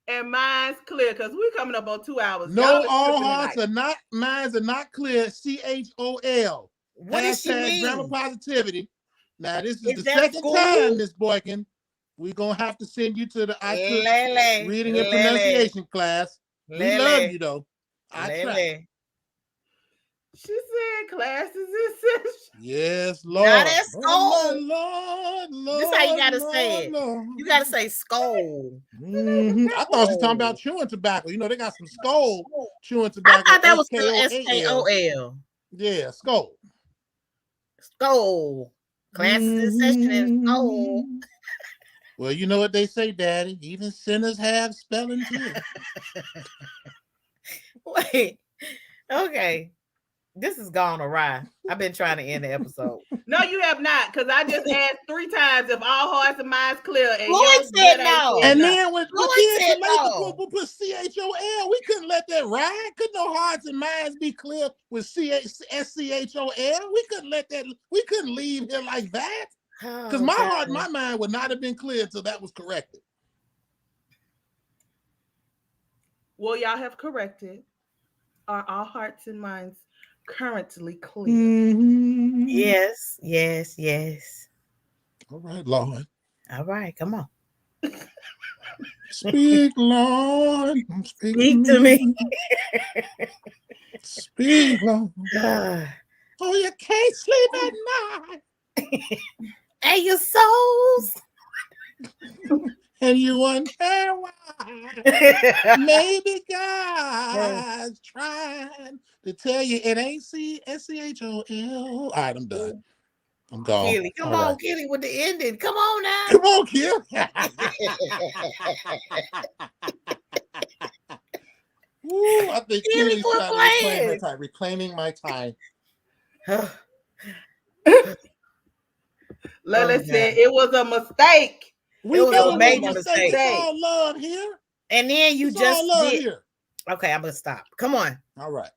And mine's clear because we're coming up on 2 hours. No, all hearts are not, minds are not clear. CHOL. What does she mean? Grammar positivity. Now, this is the second time, Miss Boykin. We're going to have to send you to the reading and pronunciation class. We love you though. I trap. She said classes in session. Yes, Lord. Now that's Skull. Oh, Lord. This how you gotta say it. Lord. You gotta say Skull. I thought she was talking about chewing tobacco. You know, they got some Skull chewing tobacco. I thought that was SKOAL. SKOL. Yeah, Skull. Skull. Classes in session is Skull. Well, you know what they say, Daddy. Even sinners have spelling too. Wait. Okay. This has gone awry. I've been trying to end the episode. No, you have not, because I just asked 3 times if all hearts and minds clear. And Floyd said no. And then with Floyd said no. Put CHOL, we couldn't let that ride. Couldn't no hearts and minds be clear with SCHOL. We couldn't let that. We couldn't leave here like that. Because my heart, my mind would not have been clear until that was corrected. Well, y'all have corrected. Are all hearts and minds currently clear? Mm-hmm. Yes, yes, yes. All right, Lord. All right, come on. Speak, Lord. Speak to me. Speak, Lord. Oh, you can't sleep at night. And your souls. And you wonder why. Maybe God's trying to tell you it ain't SCHOL. All right, I'm done. I'm gone. Keely, come on, right. Keely, with the ending. Come on now. Come on, Keely. Woo, I think Keely's trying to reclaiming my time. Lily said it was a mistake. It was a major mistake. It's all love here. And then you it's just all love did. Here. Okay, I'm gonna stop. Come on. All right.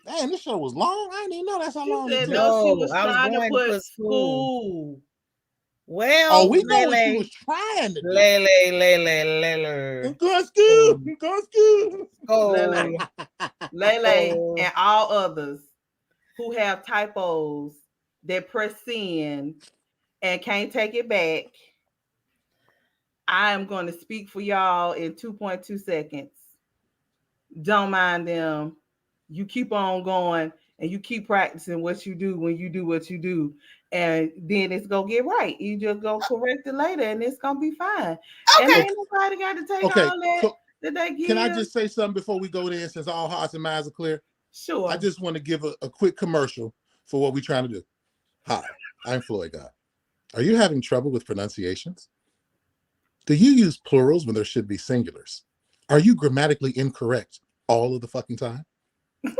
Damn, this show was long. I didn't even know that's how long it took. No, she was trying to put school. Well, we know what she was trying to do. Lele. Go school. Lele and all others who have typos that press send and can't take it back. I am going to speak for y'all in 2.2 seconds. Don't mind them. You keep on going and you keep practicing what you do when you do what you do. And then it's going to get right. You just go correct it later and it's going to be fine. Okay. And ain't nobody got to take all that they give. Can I just say something before we go there since all hearts and minds are clear? Sure. I just want to give a quick commercial for what we're trying to do. Hi, I'm FloydGod. Are you having trouble with pronunciations? Do you use plurals when there should be singulars? Are you grammatically incorrect all of the fucking time?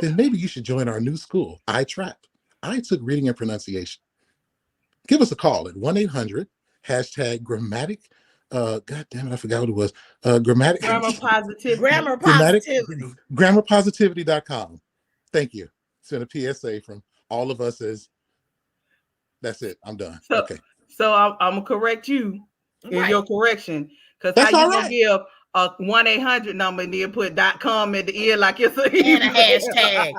Then maybe you should join our new school, iTrap. I took reading and pronunciation. Give us a call at 1-800-#grammatic. God damn it, I forgot what it was. Grammar positivity. Grammarpositivity.com. Thank you. Send a PSA from all of us as that's it. I'm done. Okay. So I'm gonna correct you in your correction. Because how you gonna give a 1-800 number and then put .com at the end like it's a and a hashtag. I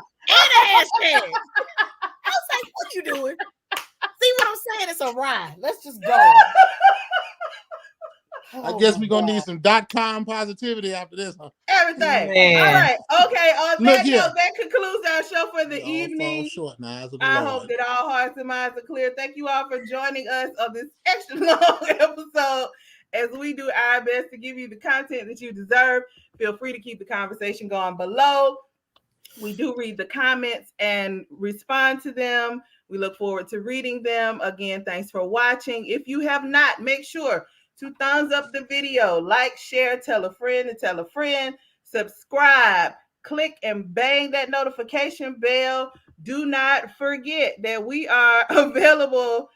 was like, what you doing? See what I'm saying? It's a ride. Let's just go. I guess we're gonna need some .com positivity after this, huh? Everything. Man. All right. Okay. On that note, that concludes our show for the evening. I hope that all hearts and minds are clear. Thank you all for joining us on this extra long episode as we do our best to give you the content that you deserve. Feel free to keep the conversation going below. We do read the comments and respond to them. We look forward to reading them. Again, thanks for watching. If you have not, make sure to thumbs up the video, like, share, tell a friend, subscribe, click and bang that notification bell. Do not forget that we are available,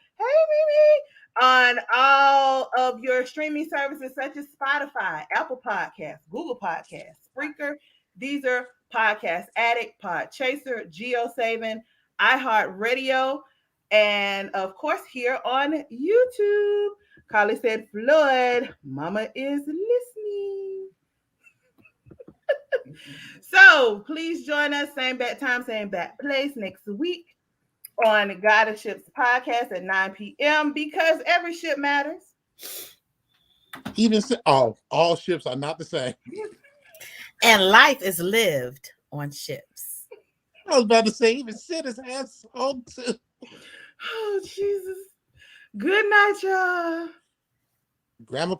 on all of your streaming services such as Spotify, Apple Podcasts, Google Podcasts, Spreaker, Deezer, Podcast Addict, Podchaser, GeoSavin, iHeartRadio, and of course here on YouTube. Carly said, Floyd, Mama is listening. So please join us, same bat time, same bat place next week on GoddeSShips podcast at 9 p.m. because every ship matters. Even all ships are not the same. And life is lived on ships. I was about to say, even sinners have soul too. Oh, Jesus. Good night, y'all. Grandma